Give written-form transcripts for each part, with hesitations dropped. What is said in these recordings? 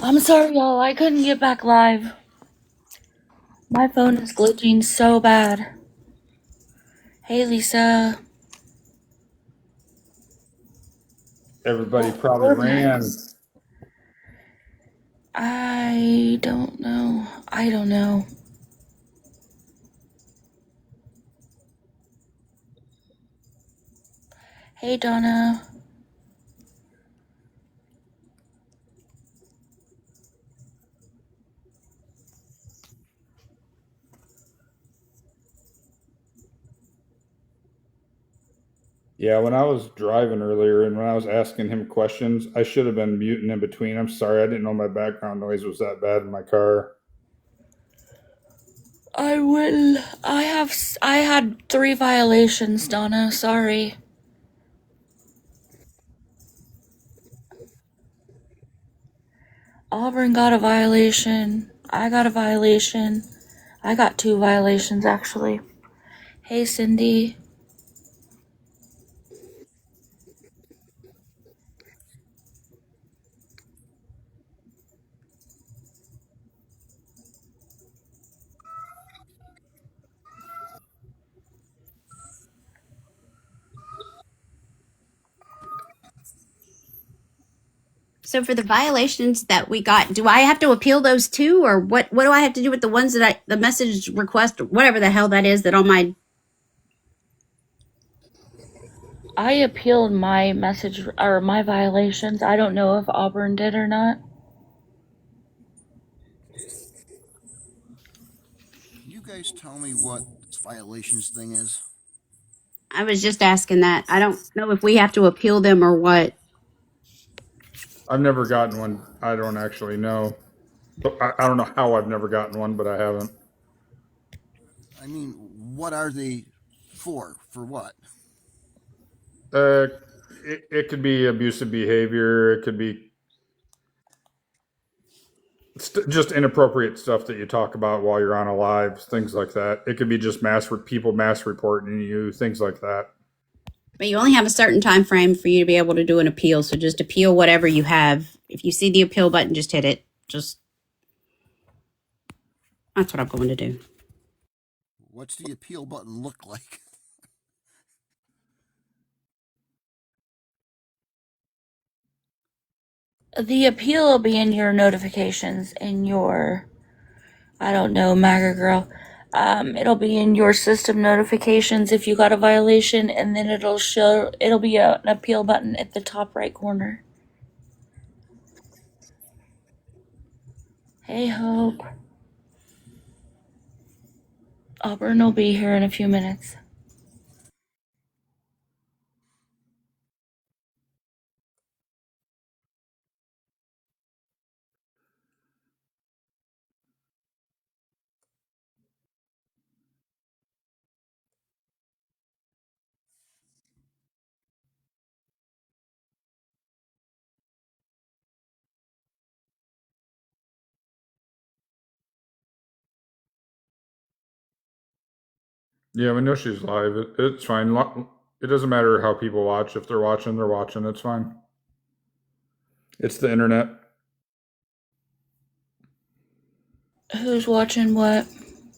I'm sorry, y'all. I couldn't get back live. My phone is glitching so bad. Hey, Lisa. Everybody probably We're ran. back. I don't know. I don't know. Hey, Donna. Yeah, when I was driving earlier and when I was asking him questions, I should have been muting in between. I'm sorry, I didn't know my background noise was that bad in my car. I will. I had 3 violations, Donna. Sorry. Auburn got a violation. I got a violation. I got 2 violations, actually. Hey, Cindy. So for the violations that we got, do I have to appeal those too, or what do I have to do with the ones that the message request, or whatever the hell that is that on my? I appealed my message or my violations. I don't know if Auburn did or not. Can you guys tell me what this violations thing is? I was just asking that. I don't know if we have to appeal them or what. I've never gotten one. I don't actually know. I don't know how I've never gotten one, but I haven't. I mean, what are they for? For what? Uh, it could be abusive behavior. It could be just inappropriate stuff that you talk about while you're on a live, things like that. It could be just people mass reporting you, things like that. But you only have a certain time frame for you to be able to do an appeal. So just appeal whatever you have. If you see the appeal button, just hit it. Just that's what I'm going to do. What's the appeal button look like? The appeal will be in your notifications in your, I don't know, MAGA girl. It'll be in your system notifications if you got a violation, and then it'll be an appeal button at the top right corner. Hey, Hope. Auburn will be here in a few minutes. Yeah, we know she's live. It's fine. It doesn't matter how people watch. If they're watching, they're watching. It's fine. It's the internet. Who's watching what?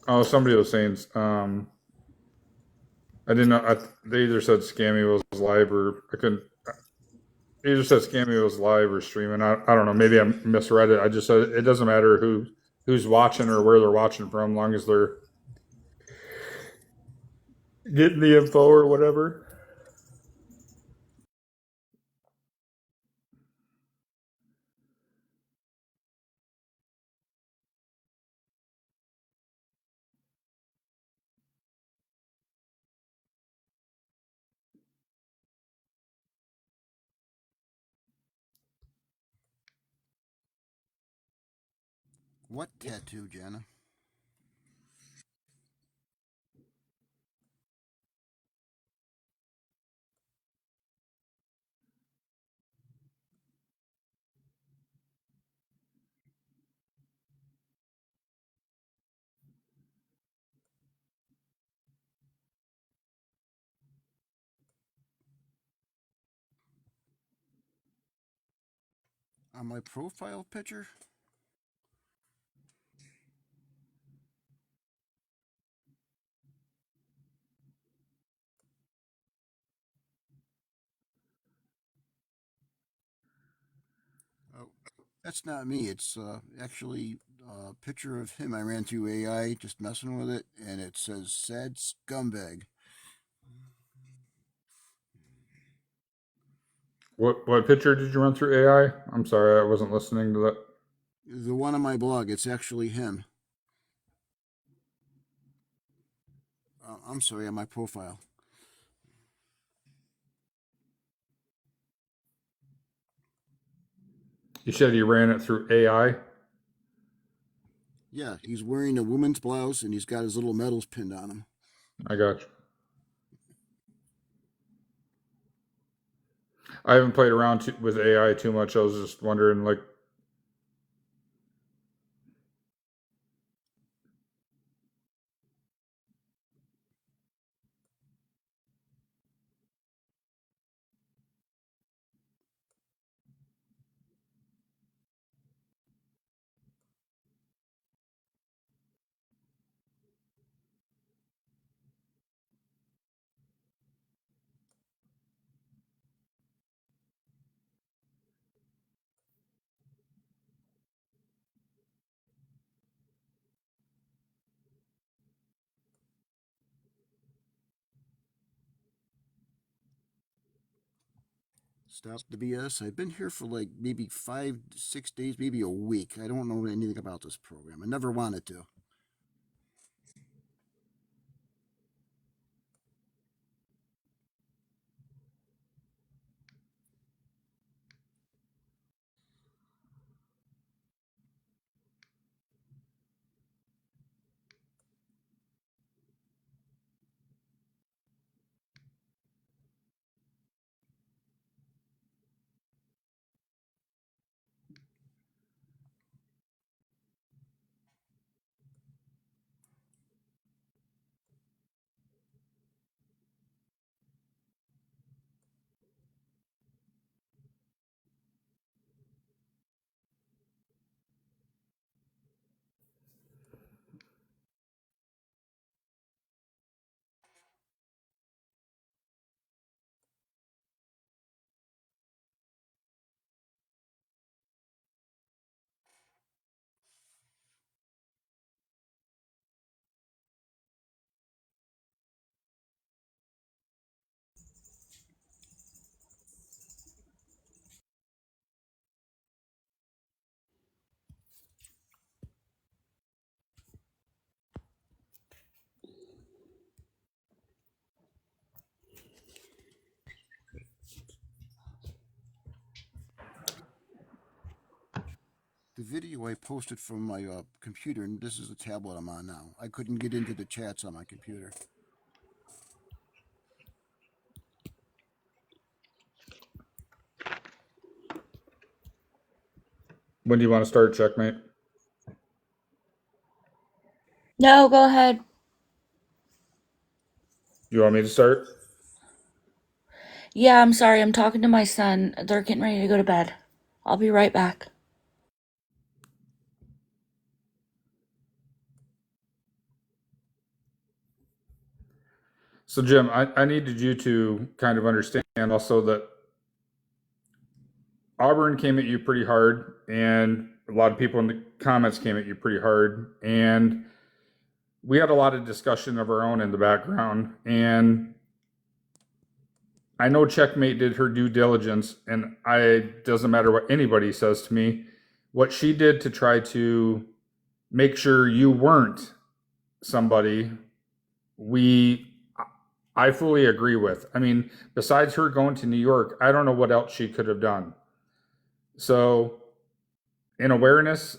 Oh, somebody was saying. I didn't know. They either said Scammy was live or I couldn't. They either said Scammy was live or streaming. I don't know. Maybe I misread it. I just said it doesn't matter who's watching or where they're watching from, as long as they're getting the info or whatever. What tattoo, Jenna? On my profile picture? That's not me. It's actually a picture of him. I ran through AI just messing with it, and it says "sad scumbag." What picture did you run through AI? I'm sorry, I wasn't listening to that. The one on my blog, it's actually him. I'm sorry, on my profile. You said you ran it through AI. Yeah, he's wearing a woman's blouse and he's got his little medals pinned on him. I got you. I haven't played around with AI too much. I was just wondering, like, Stop the BS. I've been here for like maybe 5, 6 days, maybe a week. I don't know anything about this program. I never wanted to. The video I posted from my computer, and this is the tablet I'm on now. I couldn't get into the chats on my computer. when do you want to start Checkmate? No, go ahead. You want me to start? Yeah, I'm sorry. I'm talking to my son. They're getting ready to go to bed. I'll be right back. So, Jim, I needed you to kind of understand also that Auburn came at you pretty hard, and a lot of people in the comments came at you pretty hard, and we had a lot of discussion of our own in the background. And I know Checkmate did her due diligence, and doesn't matter what anybody says to me, what she did to try to make sure you weren't somebody we I fully agree with. I mean, besides her going to New York, I don't know what else she could have done. So, in awareness,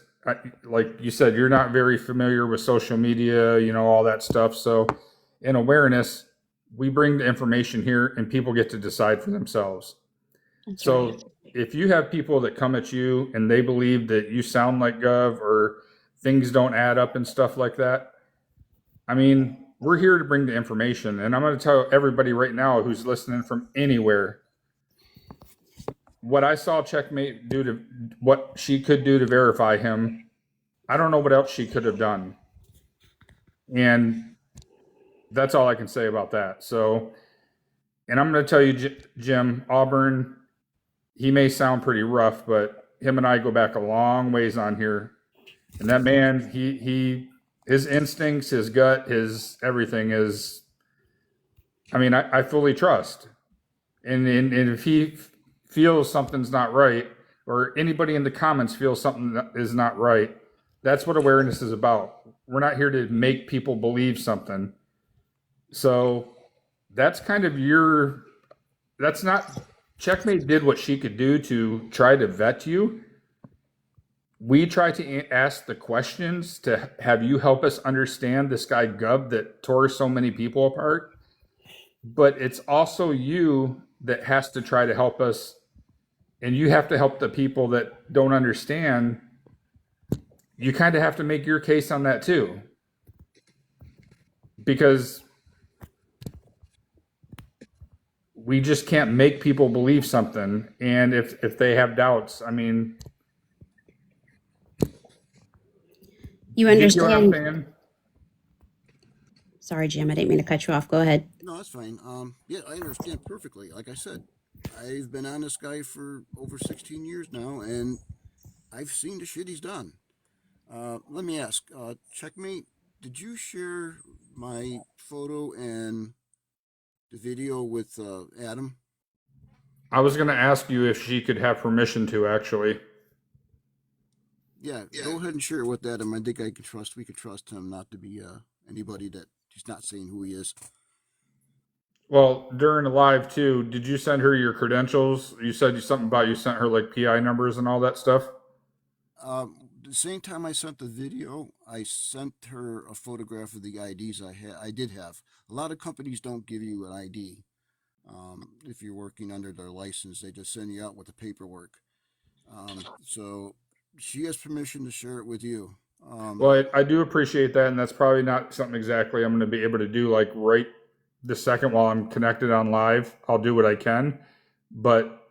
like you said, you're not very familiar with social media, all that stuff. So, in awareness, we bring the information here and people get to decide for themselves. That's So, right. if you have people that come at you and they believe that you sound like Gov or things don't add up and stuff like that, I mean, we're here to bring the information. And I'm going to tell everybody right now who's listening from anywhere what I saw Checkmate do to what she could do to verify him. I don't know what else she could have done. And that's all I can say about that. So, and I'm going to tell you, Jim, Auburn, he may sound pretty rough, but him and I go back a long ways on here, and that man, his instincts, his gut, his everything is. I mean, I fully trust, and if he feels something's not right, or anybody in the comments feels something that is not right, that's what awareness is about. We're not here to make people believe something. So that's kind of your. That's not. Checkmate did what she could do to try to vet you. We try to ask the questions to have you help us understand this guy Gub that tore so many people apart. But it's also you that has to try to help us, and you have to help the people that don't understand. You kind of have to make your case on that too, because we just can't make people believe something. And if they have doubts, I mean, You you get what I'm understand? saying? Sorry, Jim. I didn't mean to cut you off. Go ahead. No, that's fine. Yeah, I understand perfectly. Like I said, I've been on this guy for over 16 years now, and I've seen the shit he's done. Let me ask, Checkmate, did you share my photo and the video with Adam? I was going to ask you if she could have permission to actually. Yeah, go ahead and share it with Adam. I think I can trust. We can trust him not to be anybody that he's not saying who he is. Well, during the live too, did you send her your credentials? You said something about you sent her like PI numbers and all that stuff. The same time I sent the video, I sent her a photograph of the IDs I had. I did have. A lot of companies don't give you an ID. If you're working under their license, they just send you out with the paperwork. So she has permission to share it with you. Well, I do appreciate that, and that's probably not something exactly I'm going to be able to do like right this second while I'm connected on live. I'll do what I can, but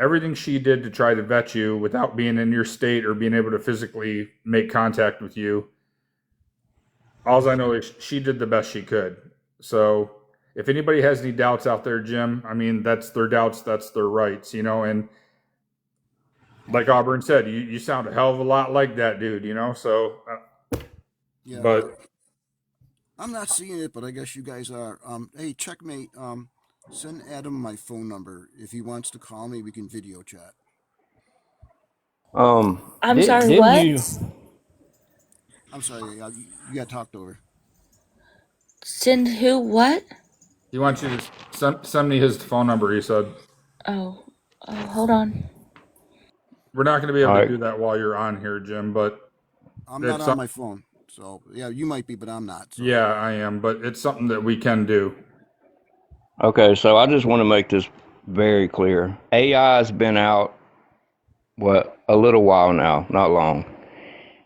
everything she did to try to vet you without being in your state or being able to physically make contact with you, all I know is she did the best she could. So if anybody has any doubts out there, Jim, I mean, that's their doubts, that's their rights, and like Auburn said, you sound a hell of a lot like that dude, so yeah, but I'm not seeing it, but I guess you guys are. Hey, Checkmate. Send Adam my phone number. If he wants to call me, we can video chat. I'm sorry, Didn't what? you? I'm sorry, you got talked over. Send who what? he wants you to send me his phone number, he said. Oh, hold on. We're not going to be All able to right. do that while you're on here, Jim, but I'm not it's on my phone, so yeah, you might be, but I'm not. So. yeah, I am, but it's something that we can do. Okay, so I just want to make this very clear. AI has been out, a little while now, not long.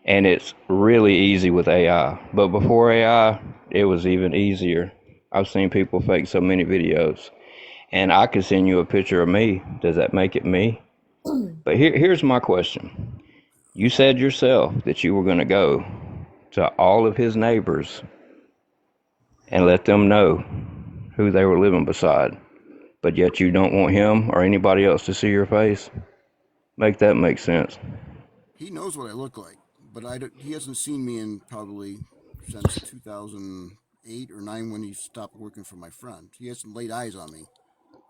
And it's really easy with AI. But before AI, it was even easier. I've seen people fake so many videos. And I could send you a picture of me. Does that make it me? But here's my question. You said yourself that you were going to go to all of his neighbors and let them know who they were living beside. But yet you don't want him or anybody else to see your face? Make that make sense. He knows what I look like, but he hasn't seen me in probably since 2008 or 9 when he stopped working for my friend. He hasn't laid eyes on me.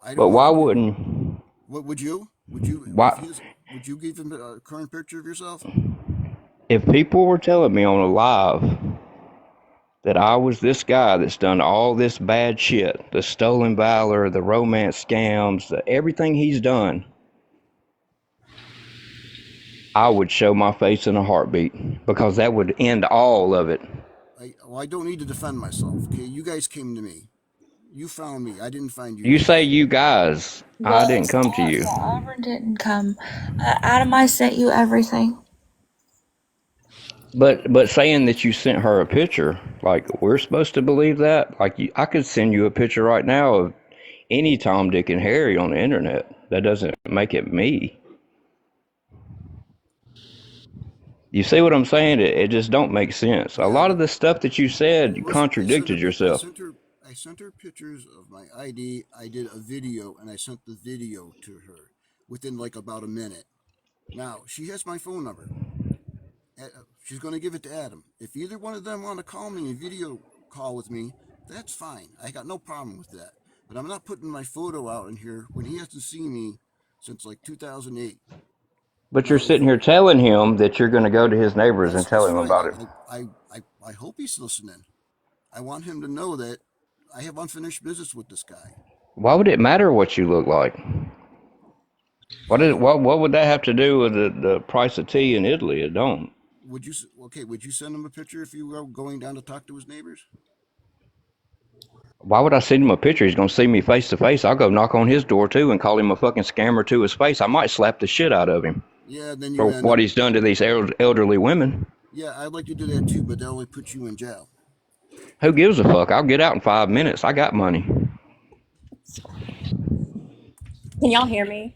I But don't why want to. wouldn't What would you? Would you if why his? Would you give him a current picture of yourself? if people were telling me on a live that I was this guy that's done all this bad shit, the stolen valor, the romance scams, everything he's done, I would show my face in a heartbeat because that would end all of it. I don't need to defend myself. Okay, you guys came to me. You found me. I didn't find you You say guys. you guys, I Well, didn't it's come to not. you. Well, Auburn didn't come. Adam, I sent you everything. But saying that you sent her a picture, like we're supposed to believe that? Like I could send you a picture right now of any Tom, Dick, and Harry on the internet. That doesn't make it me. You see what I'm saying? It just don't make sense. A Yeah, lot but of the stuff that you said, you listen. contradicted yourself. I sent her pictures of my ID. I did a video, and I sent the video to her within like about a minute. Now, she has my phone number. She's going to give it to Adam. If either one of them want to call me and video call with me, that's fine. I got no problem with that. But I'm not putting my photo out in here when he hasn't seen me since like 2008. But you're Now, if sitting here telling him that you're going to go to his neighbors and tell that's him fine. about it. I hope he's listening. I want him to know that I have unfinished business with this guy. Why would it matter what you look like? Sorry, What would that have to do with the price of tea in Italy? It don't. would you okay? Would you send him a picture if you were going down to talk to his neighbors? Why would I send him a picture? He's going to see me face to face. I'll go knock on his door too and call him a fucking scammer to his face. I might slap the shit out of him Yeah, then you for end what up. he's done to these elderly women. Yeah, I'd like to do that too, but they'll only put you in jail. Who gives a fuck? I'll get out in 5 minutes. I got money. Can y'all hear me?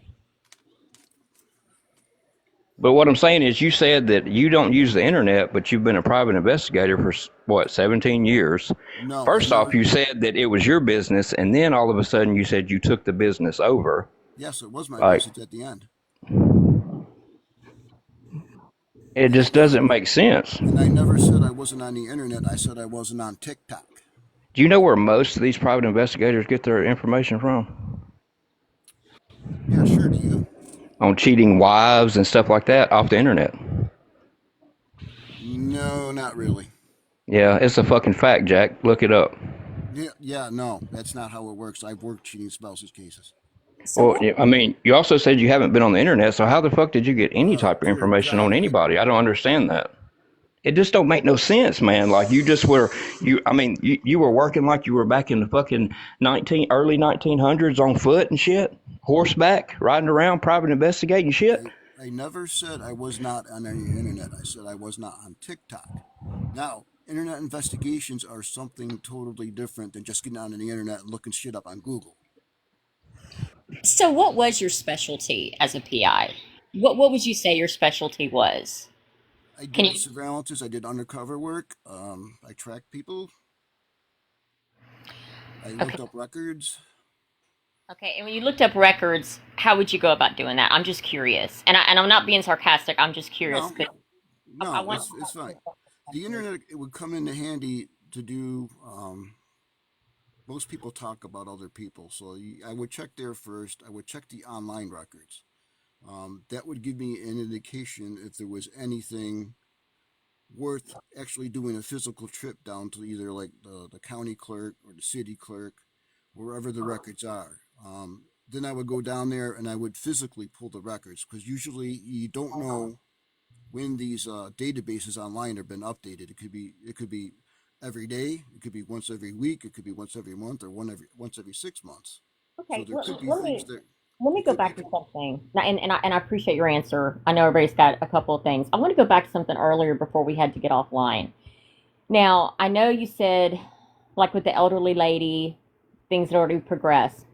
But what I'm saying is, you said that you don't use the internet, but you've been a private investigator for what, 17 years. No, I First off, never. you said that it was your business, and then all of a sudden you said you took the business over. Yes, it was my Like, business at the end, it and I just never doesn't make sense. said I wasn't on the internet. I said I wasn't on TikTok. Do you know where most of these private investigators get their information from? Yeah, sure. Do you? On cheating wives and stuff like that off the internet. No, not really. Yeah, it's a fucking fact, Jack. Look it up. Yeah, no, that's not how it works. I've worked cheating spouses cases. So Well, what? yeah, I mean, you also said you haven't been on the internet, so how the fuck did you get any type of Dear information on God, anybody? I don't understand that. It just don't make no sense, man. Like you just were, you were working like you were back in the fucking early 1900s on foot and shit, horseback, riding around, private investigating shit. I never said I was not on any internet. I said I was not on TikTok. Now, internet investigations are something totally different than just getting on the internet and looking shit up on Google. So what was your specialty as a PI? What would you say your specialty was? I Can did you? surveillances. I did undercover work. I tracked people. I Okay. looked up records. Okay. And when you looked up records, how would you go about doing that? I'm just curious, and I'm not being sarcastic. I'm just curious. No, But I no, want. it's fine. The internet, it would come into handy to do. Most people talk about other people, so I would check there first. I would check the online records. That would give me an indication if there was anything worth actually doing a physical trip down to either like the county clerk or the city clerk, wherever the records are. Then I would go down there and I would physically pull the records because usually you don't know when these databases online have been updated. It could be every day, it could be once every week, it could be once every month, or once every 6 months. So Okay. there could be Let things me that let me you go could back to something. Now, and I appreciate your answer. I know everybody's got a couple of things. I want to go back to something earlier before we had to get offline. Now, I know you said, like with the elderly lady, things had already progressed.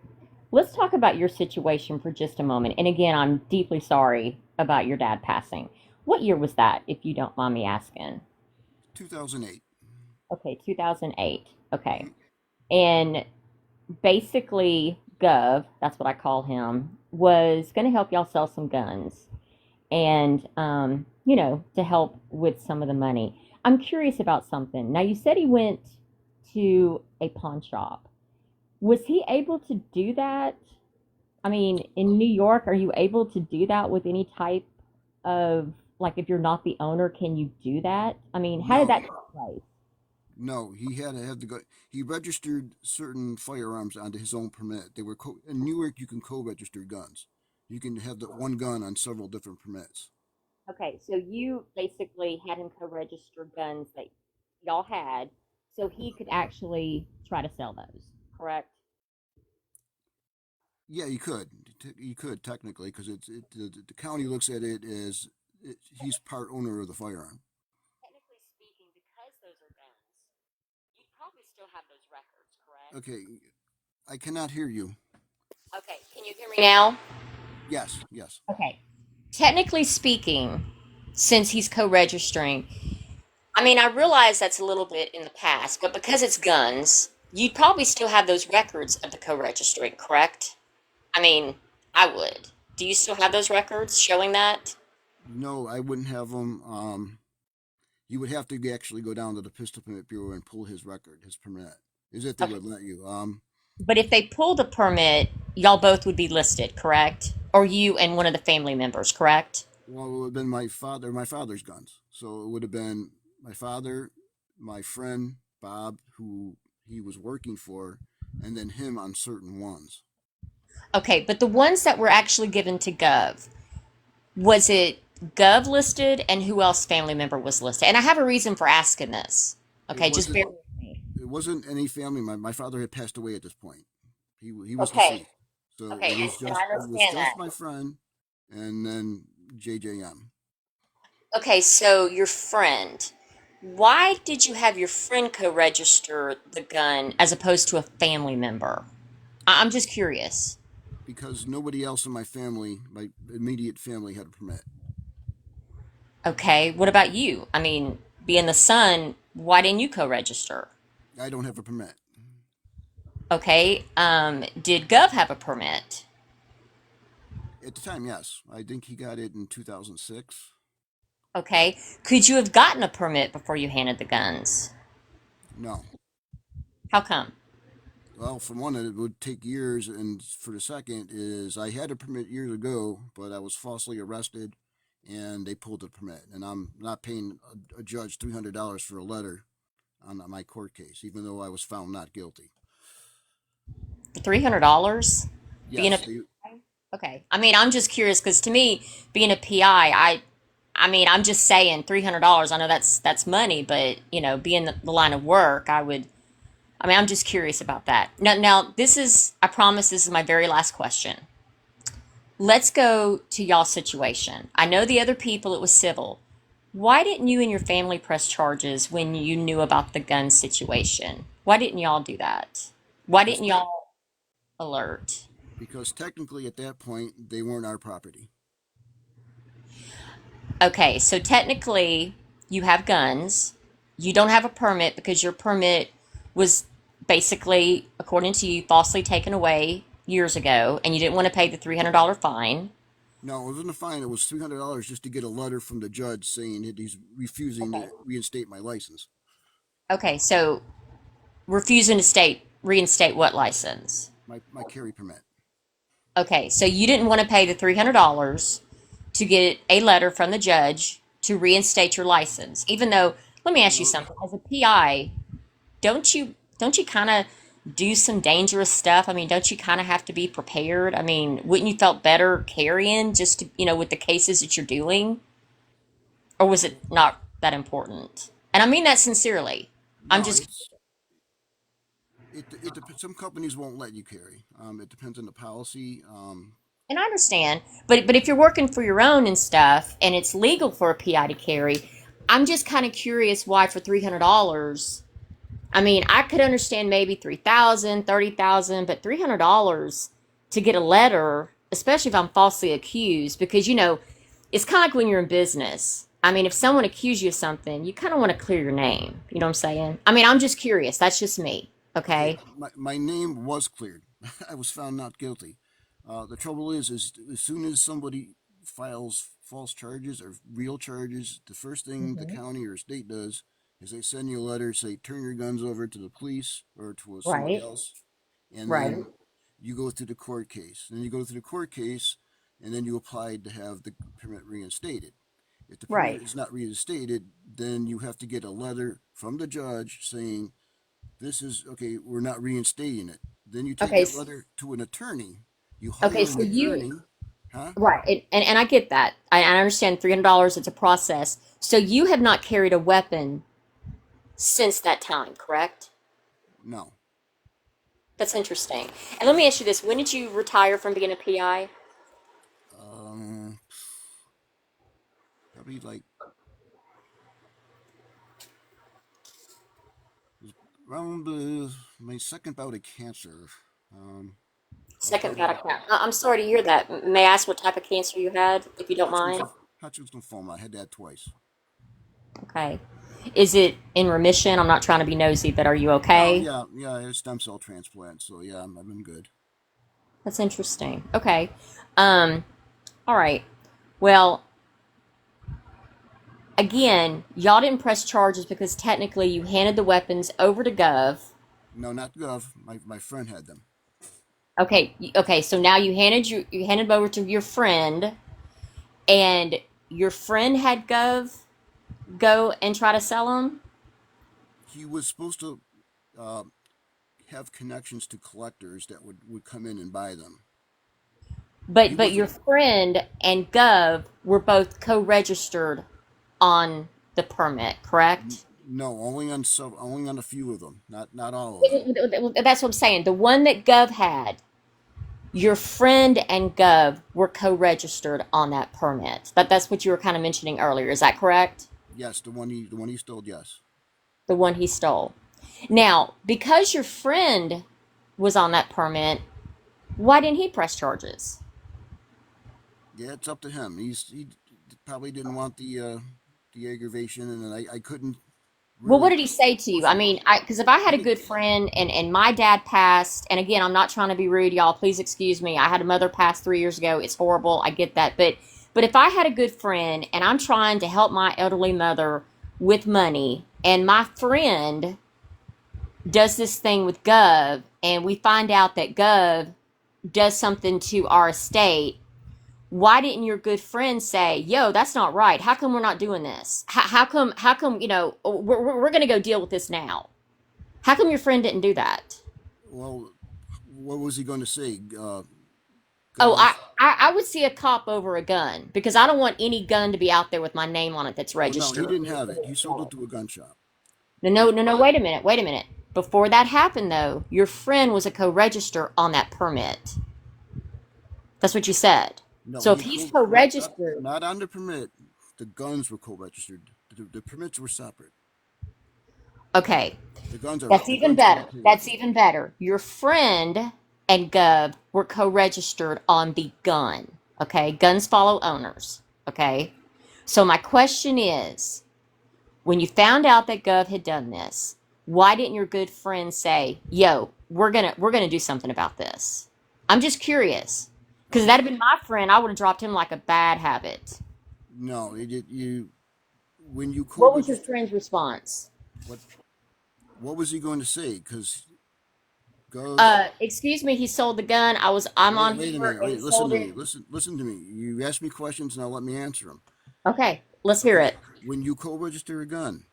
Let's talk about your situation for just a moment. And again, I'm deeply sorry about your dad passing. What year was that, if you don't mind me asking? 2008. Okay, 2008. Okay. Mhm. And basically, Gov, that's what I call him, was going to help y'all sell some guns and, to help with some of the money. I'm curious about something. Now, you said he went to a pawn shop. Was he able to do that? I mean, in New York, are you able to do that with any type of, like, if you're not the owner, can you do that? I mean, how did that No, take place? no, he had to have the go. He registered certain firearms onto his own permit. They were in New York. You can co-register guns. You can have the one gun on several different permits. Okay, so you basically had him co-register guns that y'all had, so he could actually try to sell those, correct? Yeah, you could. You could technically because the county looks at it as he's part owner of the firearm. Technically speaking, because those are guns, you'd probably still have those records, correct? Okay, I cannot hear you. Okay, can you hear me now? Yes, yes. Okay. Technically speaking, since he's co-registering, I mean, I realize that's a little bit in the past, but because it's guns, you'd probably still have those records of the co-registering, correct? I mean, I would. Do you still have those records showing that? No, I wouldn't have them. You would have to actually go down to the Pistol Permit Bureau and pull his record, his permit, is if they Okay. would let you. But if they pulled a permit, y'all both would be listed, correct? Or you and one of the family members, correct? Well, it would have been my father's guns. So it would have been my father, my friend Bob, who he was working for, and then him on certain ones. Okay, but the ones that were actually given to Gov, was it Gov listed and who else family member was listed? And I have a reason for asking this. It Okay, just bear wasn't. with me. It wasn't any family. My father had passed away at this point. He was Okay, deceased. So okay, and I it was understand that. just my friend, and then JJM. Okay, so your friend. Why did you have your friend co-register the gun as opposed to a family member? I'm just curious. Because nobody else in my family, my immediate family, had a permit. Okay, what about you? I mean, being the son, why didn't you co-register? I don't have a permit. Okay, did Gov have a permit? At the time, yes. I think he got it in 2006. Okay, could you have gotten a permit before you handed the guns? No. How come? Well, for one, it would take years, and for the second is I had a permit years ago, but I was falsely arrested, and they pulled the permit, and I'm not paying a judge $300 for a letter on my court case, even though I was found not guilty. For $300? Being a Yes, they. okay. I mean, I'm just curious because to me, being a PI, I mean, I'm just saying $300. I know that's money, but you know, being the line of work, I would. I mean, I'm just curious about that. Now, this is. I promise this is my very last question. Let's go to y'all's situation. I know the other people, it was civil. Why didn't you and your family press charges when you knew about the gun situation? Why didn't y'all do that? Why because didn't te- y'all alert? because technically at that point they weren't our property. Okay, so technically you have guns. You don't have a permit because your permit was basically, according to you, falsely taken away years ago and you didn't want to pay the $300 fine. No, it wasn't a fine. It was $300 just to get a letter from the judge saying that he's refusing Okay. to reinstate my license, Okay, so refusing to reinstate what license? my carry permit. Okay, so you didn't want to pay the $300 to get a letter from the judge to reinstate your license, even though, let me ask you No, something. As a PI, don't you kind of do some dangerous stuff? I mean, don't you kind of have to be prepared? I mean, wouldn't you felt better carrying just to, with the cases that you're doing, or was it not that important? And I mean that sincerely. I'm no, just it's some companies won't let you carry. It depends on the policy. and I understand, but if you're working for your own and stuff, and it's legal for a PI to carry, I'm just kind of curious why for $300. I mean, I could understand maybe 3,000, 30,000, but $300 to get a letter, especially if I'm falsely accused, because it's kind of like when you're in business. I mean, if someone accused you of something, you kind of want to clear your name. You know what I'm saying? I mean, I'm just curious. That's just me. Okay, Okay. my name was cleared. I was found not guilty. The trouble is as soon as somebody files false charges or real charges, the first thing the Hmm. county or state does is they send you a letter, say turn your guns over to the police or to somebody Right. else, and Right. then you go through the court case. Then you go through the court case, and then you apply to have the permit reinstated. If the permit Right. is not reinstated, then you have to get a letter from the judge saying this is okay, we're not reinstating it. Then you take Okay. that letter to an attorney. You Okay. hire an So you attorney, huh? right, and I get that. I understand $300. It's a process. So you have not carried a weapon since that time, correct? No. That's interesting. And let me ask you this: when did you retire from being a PI? Um, Probably like around my second bout of cancer. Um, I was Second having battle count. I'm sorry to hear that. May I ask what type of cancer you had, if you don't Hodgkin's mind? Hodgkin's lymphoma. I had that twice. Okay. Is it in remission? I'm not trying to be nosy, but are you No, okay? yeah, I had a stem cell transplant, so yeah, I've been good. That's interesting. Okay. Um, all right. Well, again, y'all didn't press charges because technically you handed the weapons over to Gov. No, not Gov. My friend had them. Okay, okay. So now you handed them over to your friend, and your friend had Gov go and try to sell them. He was supposed to uh, have connections to collectors that would come in and buy them. He But your wasn't. friend and Gov were both co-registered on the permit, correct? No, only on a few of them, not all of them. That's what I'm saying. The one that Gov had, your friend and Gov were co-registered on that permit. That's what you were kind of mentioning earlier. Is that correct? Yes, the one he stole. Yes. The one he stole. Now, because your friend was on that permit, why didn't he press charges? Yeah, it's up to him. He probably didn't want the aggravation, and I couldn't Well, what really did he say to you? push I him. mean, because if I He had a didn't. good friend and my dad passed, and again, I'm not trying to be rude, y'all. Please excuse me. I had a mother pass 3 years ago. It's horrible. I get that, but if I had a good friend and I'm trying to help my elderly mother with money, and my friend does this thing with Gov, and we find out that Gov does something to our estate, why didn't your good friend say, yo, that's not right? How come we're not doing this? How come, we're going to go deal with this now? How come your friend didn't do that? Well, what was he going to say? Oh, Gov. I would see a cop over a gun because I don't want any gun to be out there with my name on it that's Oh no, he registered. didn't have it. He sold it to a gun shop. No, wait a minute, wait a minute. Before that happened, though, your friend was a co-register on that permit. That's what you said. No, So if he he's co not co-registered, not on the permit. The guns were co-registered. The permits were separate. okay, The guns are that's the even guns are better. okay with That's me. even better. Your friend and Gov were co-registered on the gun. Okay, guns follow owners. Okay, so my question is, when you found out that Gov had done this, why didn't your good friend say, "Yo, we're gonna do something about this"? I'm just curious, because if Well, that'd been my friend, I would have dropped him like a bad habit. no, it did you when you What was your co-register. friend's response? What what was he going to say? Because Gov. Excuse me, he sold the gun. I'm Wait, on wait a here, minute. and he Wait, listen sold to me. it. Listen to me. You ask me questions, now let me answer them. Okay, let's hear Okay. it. When you co-register a gun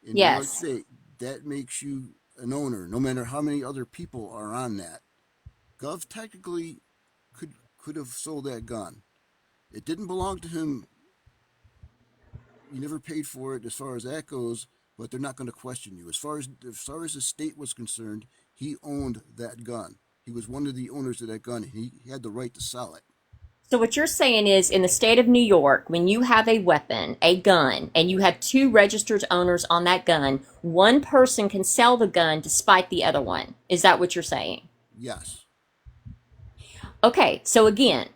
in New York Yes. State, that makes you an owner, no matter how many other people are on that. Gov technically could have sold that gun. It didn't belong to him. You never paid for it as far as that goes, but they're not going to question you. As far as the state was concerned, he owned that gun. He was one of the owners of that gun. He had the right to sell it. So what you're saying is, in the state of New York, when you have a weapon, a gun, and you have two registered owners on that gun, one person can sell the gun despite the other one. Is that what you're saying? Yes. Okay, so again,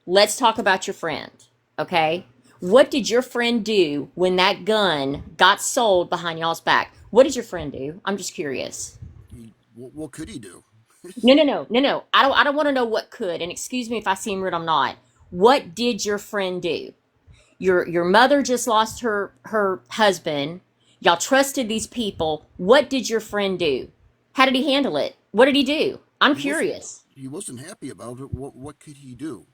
let's talk about your friend. Okay? What did your friend do when that gun got sold behind y'all's back? What did your friend do? I'm just curious. What could he do? No. I don't want to know what could. And excuse me if I seem rude. I'm not. What did your friend do? Your mother just lost her husband. Y'all trusted these people. What did your friend do? How did he handle it? What did he do? I'm He wasn't curious. he wasn't happy about it. What could he do?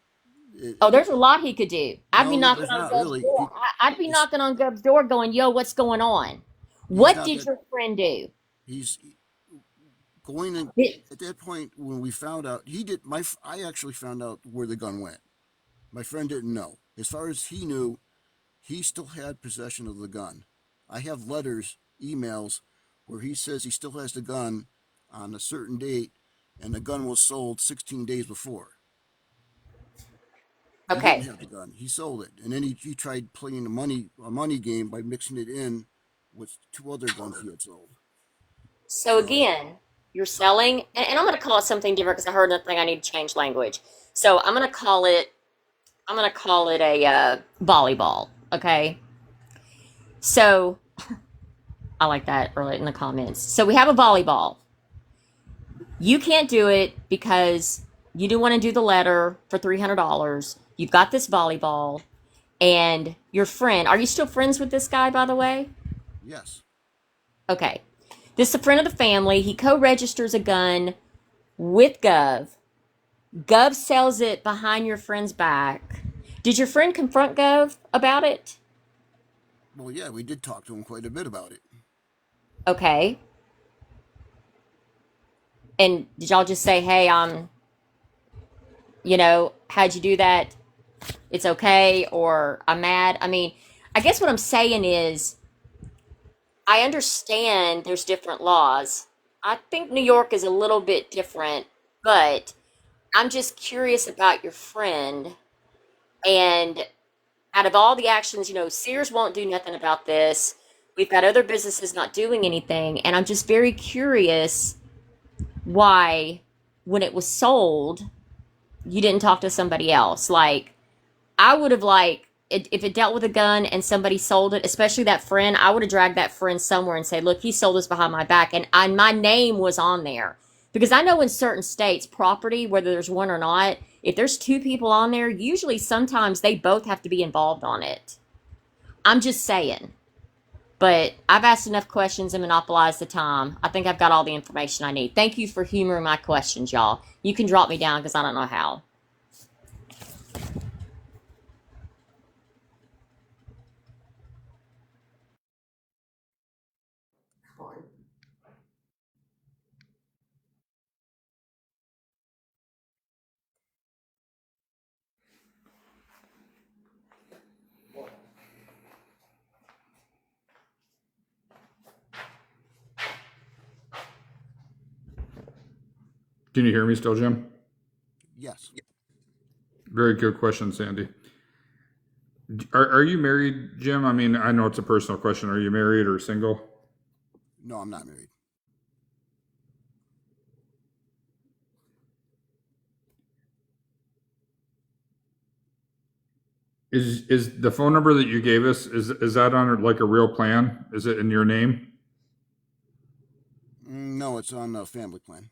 Oh, It there's a lot he could do. I'd be No, knocking there's on not Gov's really. door. I'd be It's knocking on Gov's door, going, "Yo, what's going on? he's What not did that your friend do?" he's going in Did- at that point when we found out he did my I actually found out where the gun went. My friend didn't know. As far as he knew, he still had possession of the gun. I have letters, emails where he says he still has the gun on a certain date and the gun was sold 16 days before. He didn't Okay, have the gun. He sold it. And then he tried playing a money game by mixing it in with two other guns he had sold. so So again, you're selling, and I'm going to call it something different because I heard another thing. I need to change language. So I'm going to call it. I'm going to call it a volleyball. Okay. So I like that early in the comments. So we have a volleyball. You can't do it because you do want to do the letter for $300. You've got this volleyball, And your friend, are you still friends with this guy, by the way? Yes. Okay. This is a friend of the family. He co-registers a gun with Gov. Gov sells it behind your friend's back. Did your friend confront Gov about it? Well, yeah, we did talk to him quite a bit about it. Okay. And did y'all just say, hey, how'd you do that? It's okay, or I'm mad? I mean, I guess what I'm saying is, I understand there's different laws. I think New York is a little bit different, but I'm just curious about your friend. And out of all the actions, Sears won't do nothing about this. We've got other businesses not doing anything. And I'm just very curious why, when it was sold, you didn't talk to somebody else. Like, I would have if it dealt with a gun and somebody sold it, especially that friend, I would have dragged that friend somewhere and say, "Look, he sold this behind my back," and my name was on there because I know in certain states, property, whether there's one or not, if there's two people on there, usually sometimes they both have to be involved on it. I'm just saying. But I've asked enough questions and monopolized the time. I think I've got all the information I need. Thank you for humoring my questions, y'all. You can drop me down because I don't know how. Can you hear me still, Jim? Yes. Very good question, Sandy. Are you married, Jim? I mean, I know it's a personal question. Are you married or single? No, I'm not married. Is the phone number that you gave us, is that on like a real plan? Is it in your name? No, it's on a family plan.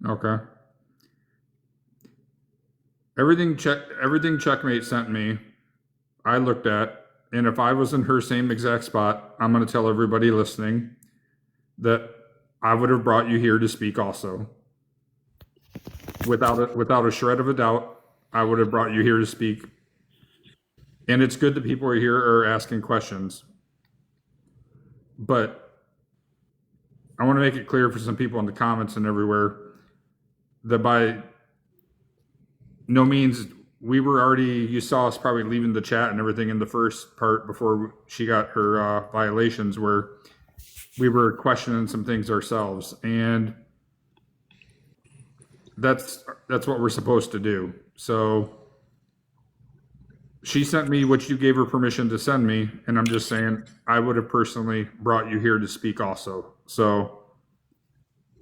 Okay. Everything Checkmate sent me, I looked at, and if I was in her same exact spot, I'm going to tell everybody listening that I would have brought you here to speak also. Without a shred of a doubt, I would have brought you here to speak. And it's good that people are here are asking questions. But I want to make it clear for some people in the comments and everywhere that by no means you saw us probably leaving the chat and everything in the first part before she got her violations, where we were questioning some things ourselves, and that's what we're supposed to do. So she sent me what you gave her permission to send me, and I'm just saying I would have personally brought you here to speak also. So,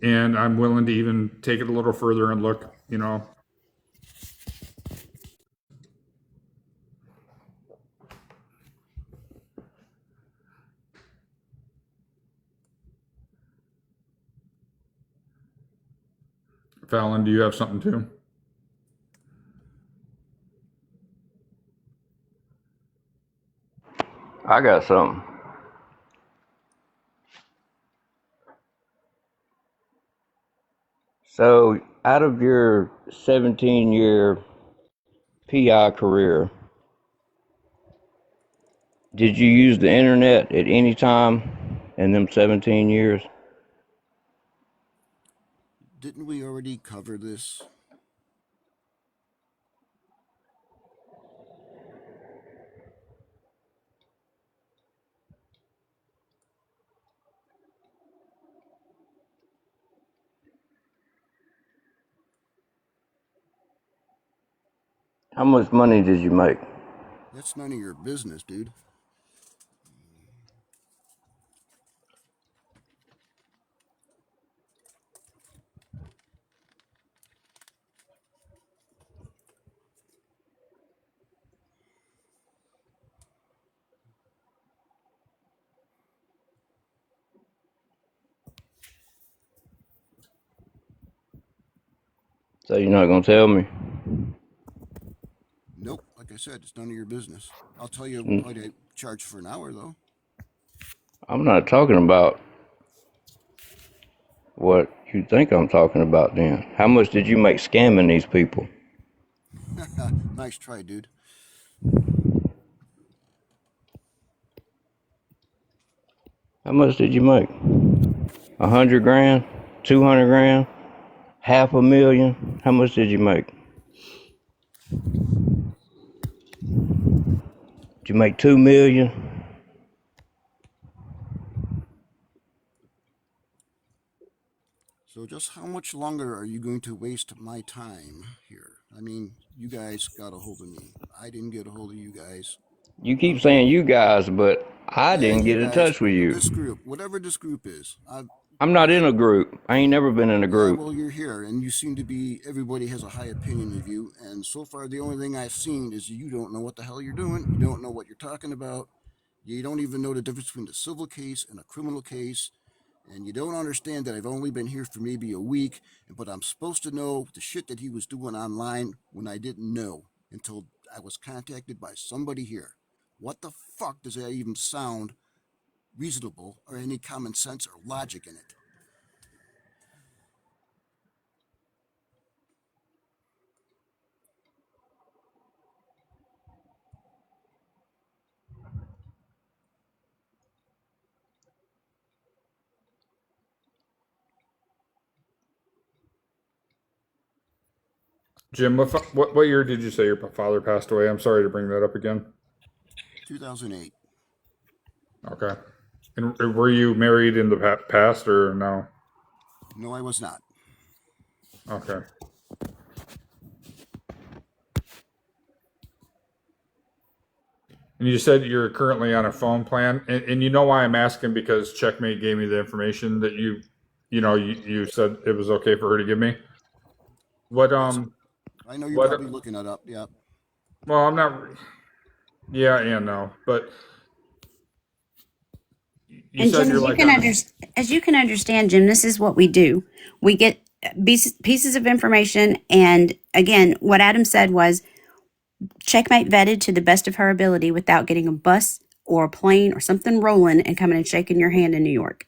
and I'm willing to even take it a little further and look, Fallon, do you have something too? I got something. So, out of your 17-year PI career, did you use the internet at any time in them 17 years? Didn't we already cover this? How much money did you make? That's none of your business, dude. So you're not gonna tell me? said, it's none of your business. I'll tell you Mm, what I charge for an hour, though. I'm not talking about what you think I'm talking about then. How much did you make scamming these people? Nice try, dude. How much did you make? 100 grand? 200 grand? Half a million? How much did you make? Did you make 2 million? So just how much longer are you going to waste my time here? I mean, you guys got a hold of me. I didn't get a hold of you guys. You keep saying you guys, but I Yeah, didn't you get in guys, touch with you. this group, whatever this group is. I'm not in a group. I ain't never been in a Yeah, group. well, you're here, and you seem to be, everybody has a high opinion of you, and so far the only thing I've seen is you don't know what the hell you're doing, you don't know what you're talking about, you don't even know the difference between a civil case and a criminal case, and you don't understand that I've only been here for maybe a week, but I'm supposed to know the shit that he was doing online when I didn't know until I was contacted by somebody here. What the fuck does that even sound reasonable or any common sense or logic in it? Jim, what year did you say your father passed away? I'm sorry to bring that up again. 2008. Okay. And were you married in the past or no? No, I was not. Okay. And you said you're currently on a phone plan, and you know why I'm asking, because Checkmate gave me the information that you said it was okay for her to give me. What Yes, I know you're what probably looking that up. Yeah. well, I'm not. Yeah and no, but you And said Jim, you're like on. as you can understand, Jim, this is what we do. We get pieces of information, and again, what Adam said was Checkmate vetted to the best of her ability without getting a bus or a plane or something rolling and coming and shaking your hand in New York.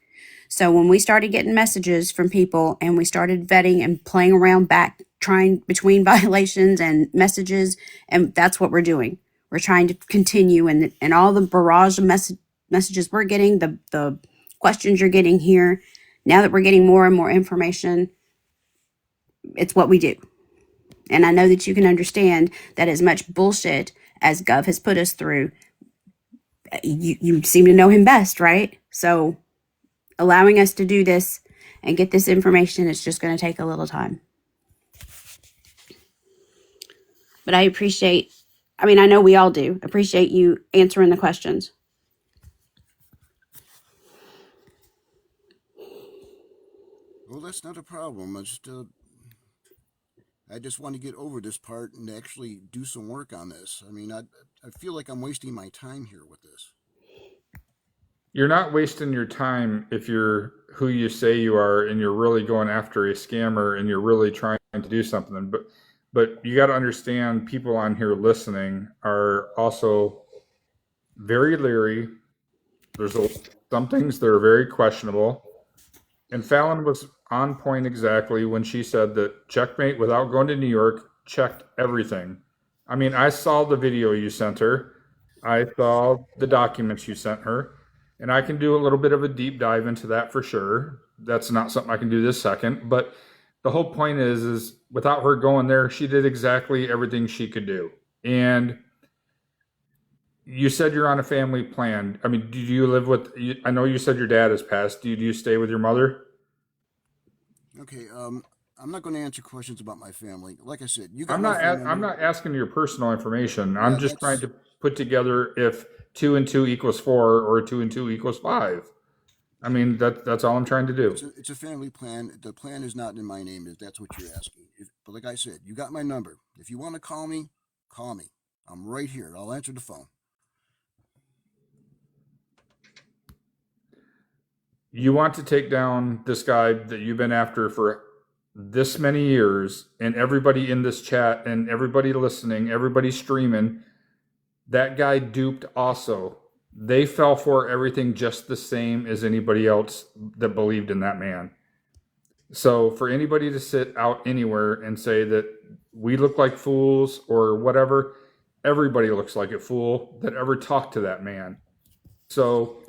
So when we started getting messages from people and we started vetting and playing around back, trying between violations and messages, and that's what we're doing. We're trying to continue, and all the barrage of messages we're getting, the questions you're getting here, now that we're getting more and more information, it's what we do. And I know that you can understand that as much bullshit as Gov has put us through, you seem to know him best, right? So allowing us to do this and get this information is just going to take a little time. But I know we all do appreciate you answering the questions. Well, that's not a problem. I just want to get over this part and actually do some work on this. I mean, I feel like I'm wasting my time here with this. You're not wasting your time if you're who you say you are and you're really going after a scammer and you're really trying to do something. But you got to understand, people on here listening are also very leery. There's some things that are very questionable. And Fallon was on point exactly when she said that Checkmate, without going to New York, checked everything. I mean, I saw the video you sent her. I saw the documents you sent her. And I can do a little bit of a deep dive into that for sure. That's not something I can do this second. But the whole point is without her going there, she did exactly everything she could do. And you said you're on a family plan. I mean, do you live with, I know you said your dad has passed. Do you stay with your mother? Okay, I'm not going to answer questions about my family. Like I said, you got I'm my not. phone I'm number. not asking your personal information. I'm Yeah, just trying to put together if 2 and 2 equals 4 or 2 and 2 equals 5. I mean, that's all I'm trying to do. it's a family plan. The plan is not in my name, if that's what you're asking. But like I said, you got my number. If you want to call me, call me. I'm right here. I'll answer the phone. You want to take down this guy that you've been after for this many years, and everybody in this chat, and everybody listening, everybody streaming. That guy duped also. They fell for everything just the same as anybody else that believed in that man. So for anybody to sit out anywhere and say that we look like fools or whatever, everybody looks like a fool that ever talked to that man. So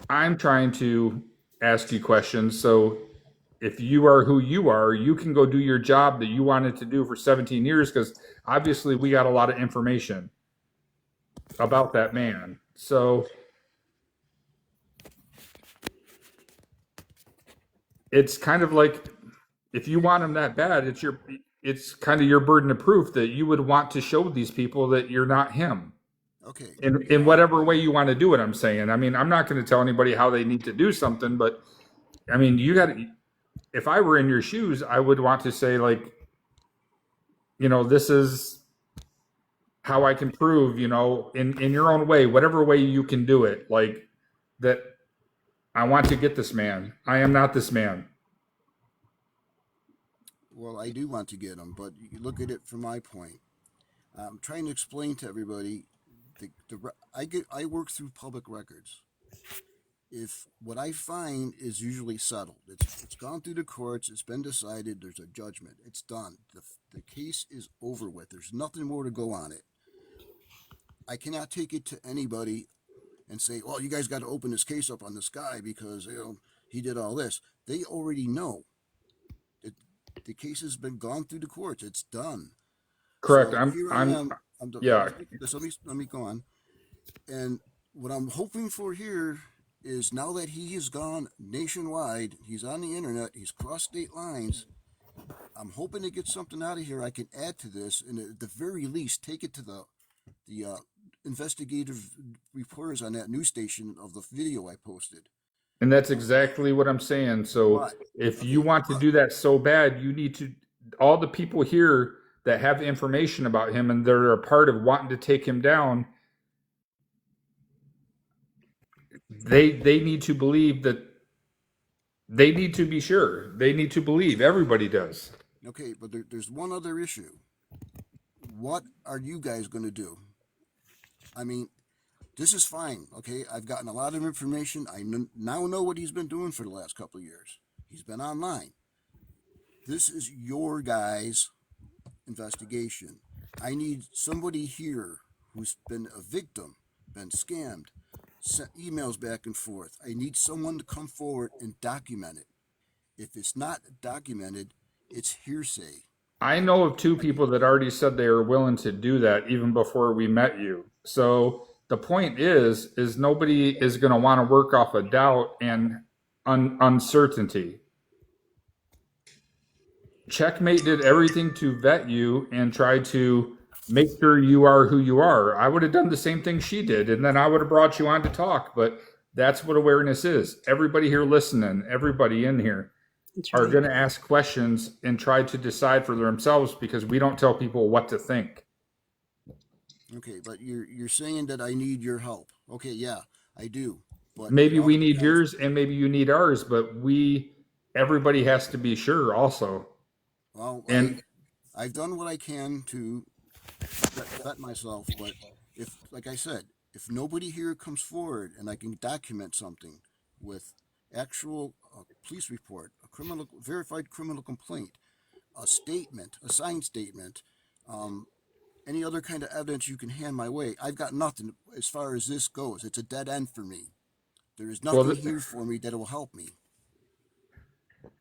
I'm trying to ask you questions. So if you are who you are, you can go do your job that you wanted to do for 17 years because obviously we got a lot of information about that man. So it's kind of like if you want him that bad, it's kind of your burden of proof that you would want to show these people that you're not him. Okay. In whatever way you want to do it, I'm saying. I mean, I'm not going to tell anybody how they need to do something, but I mean, you got to, if I were in your shoes, I would want to say, like, this is how I can prove, in your own way, whatever way you can do it, like that I want to get this man. I am not this man. Well, I do want to get him, but you look at it from my point. I'm trying to explain to everybody. I work through public records. If what I find is usually settled, it's gone through the courts, it's been decided, there's a judgment, it's done. The case is over with. There's nothing more to go on it. I cannot take it to anybody and say, "Well, you guys got to open this case up on this guy because he did all this." They already know. It, the case has been gone through the courts. It's done. Correct. So here I am. Yeah. Let me go on. And what I'm hoping for here is now that he has gone nationwide, he's on the internet, he's crossed state lines. I'm hoping to get something out of here I can add to this, and at the very least, take it to the investigative reporters on that news station of the video I posted. And that's exactly what I'm saying. So if you want to do that so bad, you need to, all the people here that have information about him and they're a part of wanting to take him down, they need to believe that they need to be sure. They need to believe. Everybody does. Okay, but there's one other issue. What are you guys going to do? I mean, this is fine, okay? I've gotten a lot of information. I now know what he's been doing for the last couple of years. He's been online. This is your guys' investigation. I need somebody here who's been a victim, been scammed, sent emails back and forth. I need someone to come forward and document it. If it's not documented, it's hearsay. I know of two people that already said they are willing to do that even before we met you. So the point is nobody is going to want to work off of doubt and uncertainty. Checkmate did everything to vet you and try to make sure you are who you are. I would have done the same thing she did, and then I would have brought you on to talk. But that's what awareness is. Everybody here listening, everybody in here are going to ask questions and try to decide for themselves because we don't tell people what to think. Okay, but you're saying that I need your help. Okay, yeah, I do. But maybe we need yours and maybe you need ours, but everybody has to be sure also. Well, I've done what I can to vet myself, but if, like I said, if nobody here comes forward and I can document something with actual police report, a verified criminal complaint, a statement, a signed statement, any other kind of evidence you can hand my way, I've got nothing as far as this goes. It's a dead end for me. There is nothing here for me that will help me.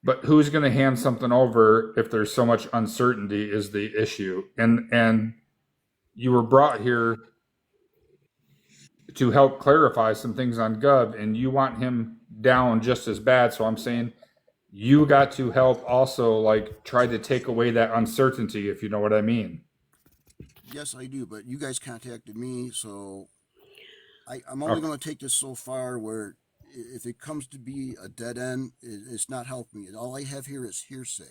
But who's going to hand something over if there's so much uncertainty is the issue. And you were brought here to help clarify some things on Gov, and you want him down just as bad. So I'm saying you got to help also, like, try to take away that uncertainty, if you know what I mean. Yes, I do. But you guys contacted me, so I'm only going to take this so far where if it comes to be a dead end, it's not helping me. All I have here is hearsay.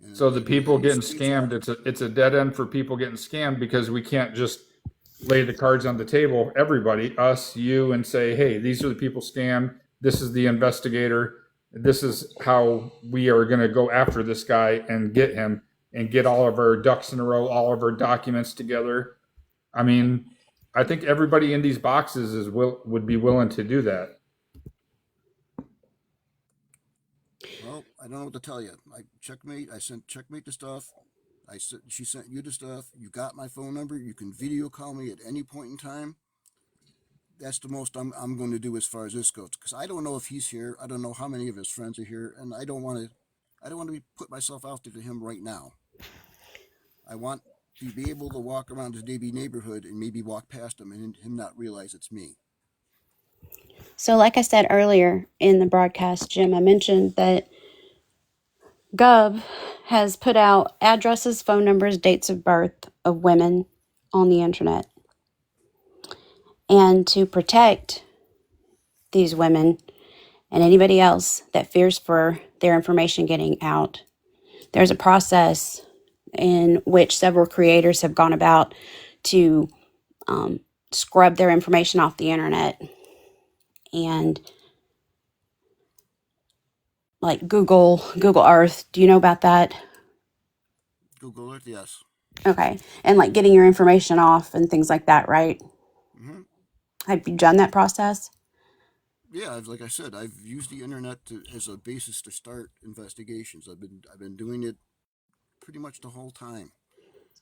And so the people getting scammed, it's a dead end for people getting scammed because we can't just lay the cards on the table, everybody, us, you, and say, hey, these are the people scammed. This is the investigator. This is how we are going to go after this guy and get him and get all of our ducks in a row, all of our documents together. I mean, I think everybody in these boxes would be willing to do that. Well, I don't know what to tell you. I sent Checkmate the stuff. She sent you the stuff. You got my phone number. You can video call me at any point in time. That's the most I'm going to do as far as this goes, because I don't know if he's here. I don't know how many of his friends are here, and I don't want to put myself out there to him right now. I want to be able to walk around his Davie neighborhood and maybe walk past him and him not realize it's me. So, like I said earlier in the broadcast, Jim, I mentioned that Gov has put out addresses, phone numbers, dates of birth of women on the internet. And to protect these women and anybody else that fears for their information getting out, there's a process in which several creators have gone about to scrub their information off the internet. And like Google Earth, do you know about that? Google Earth, yes. Okay. And like getting your information off and things like that, right? Mm-hmm. Have you done that process? Yeah, like I said, I've used the internet as a basis to start investigations. I've been doing it pretty much the whole time.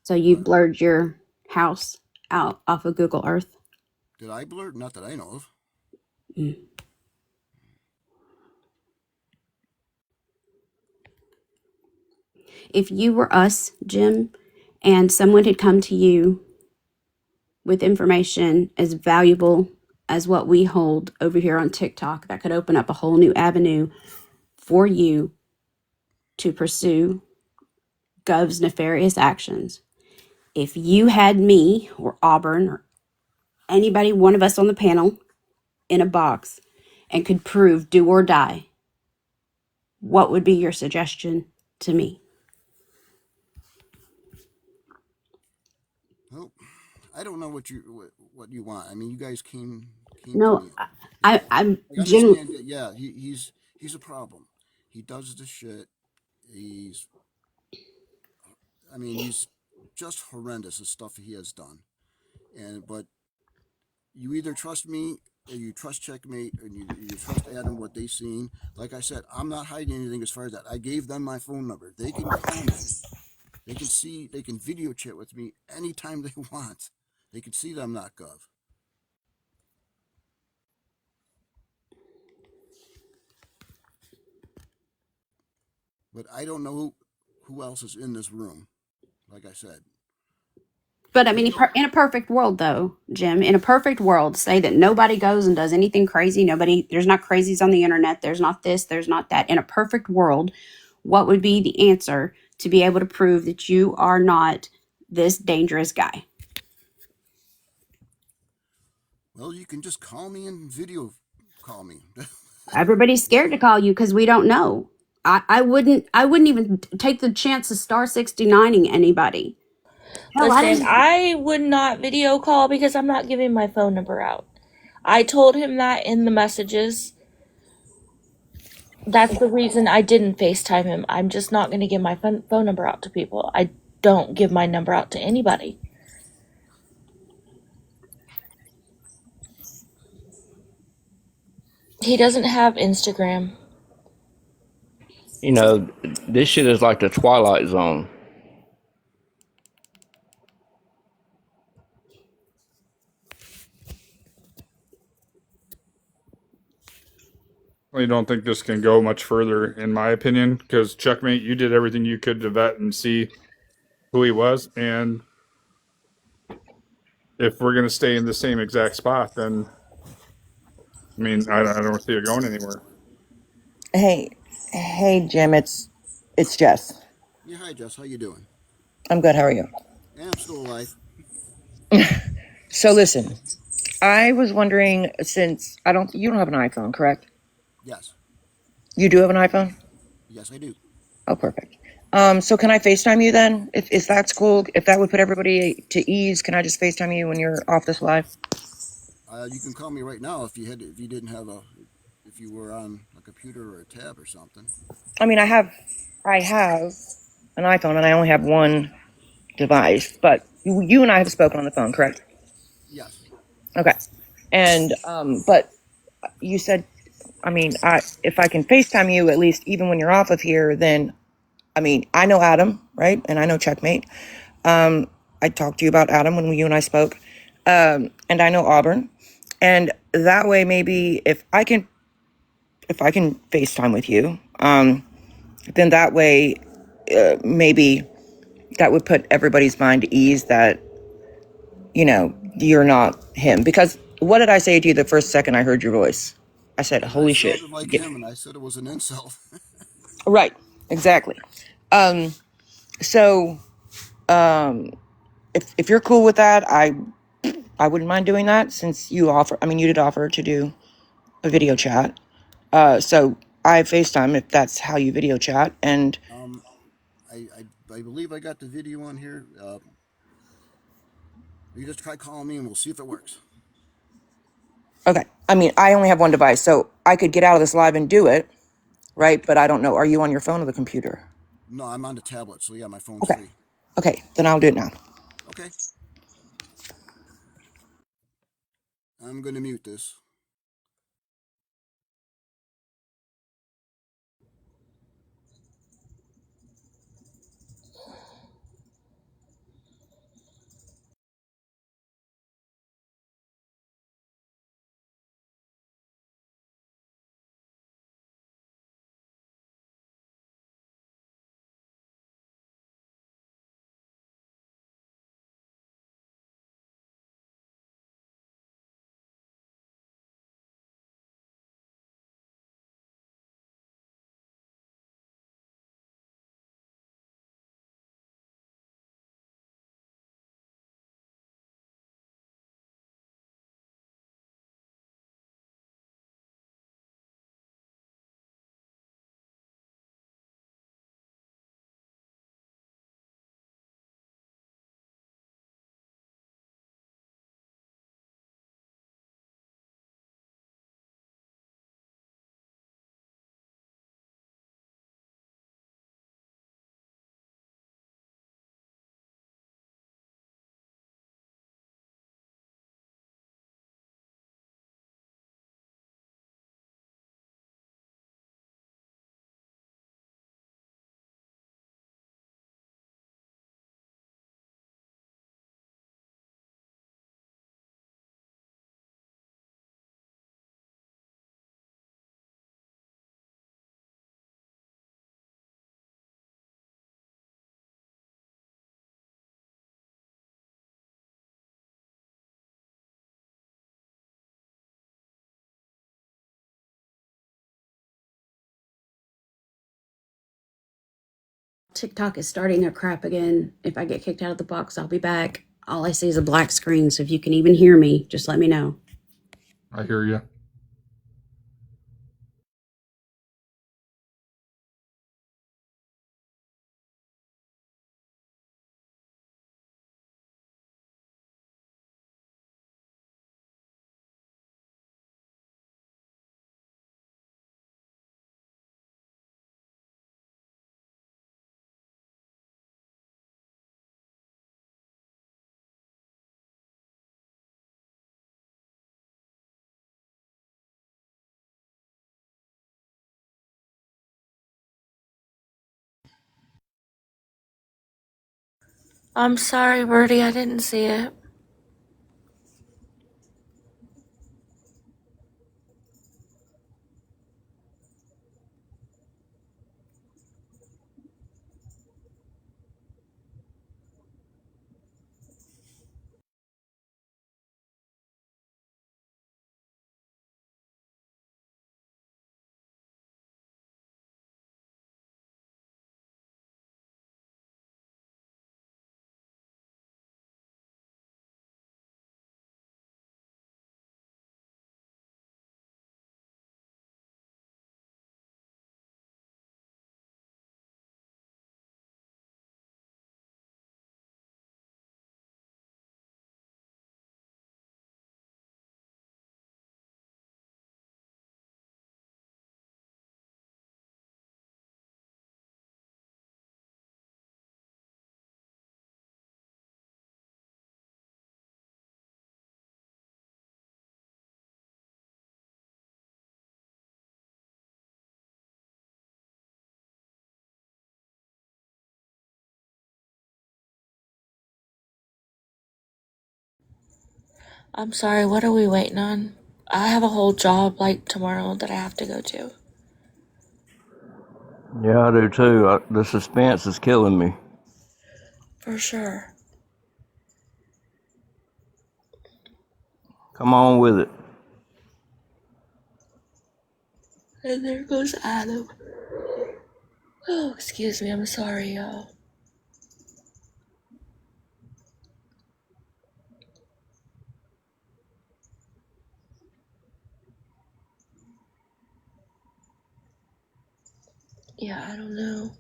So you But blurred your house out off of Google Earth? did I blur? Not that I know of. Mm. If you were us, Jim, and someone had come to you with information as valuable as what we hold over here on TikTok, that could open up a whole new avenue for you to pursue Gov's nefarious actions. If you had me or Auburn or anybody, one of us on the panel in a box and could prove do or die, what would be your suggestion to me? Well, I don't know what you want. I mean, you guys came to No, me. I'm I Jim. understand that. Yeah, he's a problem. He does this shit. He's I mean, he's just horrendous the stuff he has done. But you either trust me or you trust Checkmate and you trust Adam what they seen. Like I said, I'm not hiding anything as far as that. I gave them my phone number. They can call me. They can video chat with me anytime they want. They can see that I'm not Gov. But I don't know who else is in this room. Like I said, But I mean, video. in a perfect world, though, Jim, in a perfect world, say that nobody goes and does anything crazy. There's not crazies on the internet. There's not this, there's not that. In a perfect world, what would be the answer to be able to prove that you are not this dangerous guy? Well, you can just call me and video call me. Everybody's scared to call you because we don't know. I wouldn't even take the chance of star 69ing anybody. Hell, I Listen, didn't. I would not video call because I'm not giving my phone number out. I told him that in the messages. That's the reason I didn't FaceTime him. I'm just not going to give my phone number out to people. I don't give my number out to anybody. He doesn't have Instagram. You know, this shit is like the Twilight Zone. I don't think this can go much further, in my opinion, because Checkmate, you did everything you could to vet and see who he was, and if we're going to stay in the same exact spot, then I mean, I don't see it going anywhere. Hey, Jim. It's Jess. Yeah, hi Jess, how you doing? I'm good. How are you? Yeah, I'm still alive. So listen, I was wondering since you don't have an iPhone, correct? Yes, You do have an iPhone? yes I do. Oh, perfect. So can I FaceTime you then? If that's cool, if that would put everybody to ease, can I just FaceTime you when you're off this live? You can call me right now if you didn't have if you were on a computer or a tab or something. I mean, I have an iPhone and I only have one device, but You and I have spoken on the phone, correct? Yes. Okay. And but you said, I mean, if I can FaceTime you at least even when you're off of here, then I mean, I know Adam, right? And I know Checkmate. I talked to you about Adam when you and I spoke. And I know Auburn. And that way maybe if I can FaceTime with you, then that way maybe that would put everybody's mind at ease that, you know, you're not him. Because what did I say to you the first second I heard your voice? I said, I holy shit. sounded like Yeah. him, and I said it was an insult. Right, exactly. So if you're cool with that, I wouldn't mind doing that since you did offer to do a video chat. So I FaceTime if that's how you video chat. And um, I believe I got the video on here. You just try calling me, and we'll see if it works. okay, I mean, I only have one device, so I could get out of this live and do it, right? But I don't know. Are you on your phone or the computer? No, I'm on the tablet, so yeah, my phone's Okay. free. Okay, then I'll do it now. Okay, I'm gonna mute this. TikTok is starting their crap again. If I get kicked out of the box, I'll be back. All I see is a black screen, so if you can even hear me, just let me know. I hear you. I'm sorry, Birdie, I didn't see it. I'm sorry, what are we waiting on? I have a whole job like tomorrow that I have to go to. Yeah, I do too. The suspense is killing me. For sure. Come on with it. And there goes Adam. Oh, excuse me, I'm sorry, y'all. Yeah, I don't know.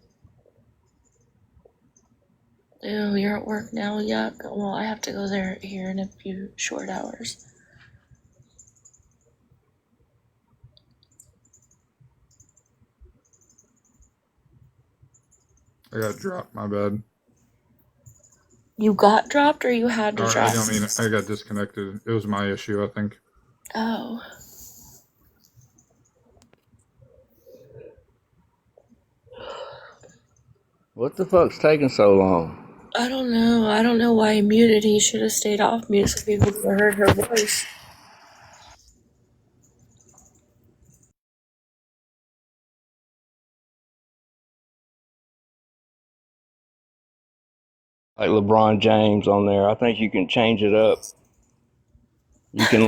Oh, you're at work now? Yuck. Well, I have to go there here in a few short hours. I got dropped. My bad. You got dropped or you had to Or drop? I mean, I got disconnected. It was my issue, I think. Oh. What the fuck's taking so long? I don't know. I don't know why he muted. He should have stayed off mute so people could have heard her voice. Like LeBron James on there. I think you can change it up. You can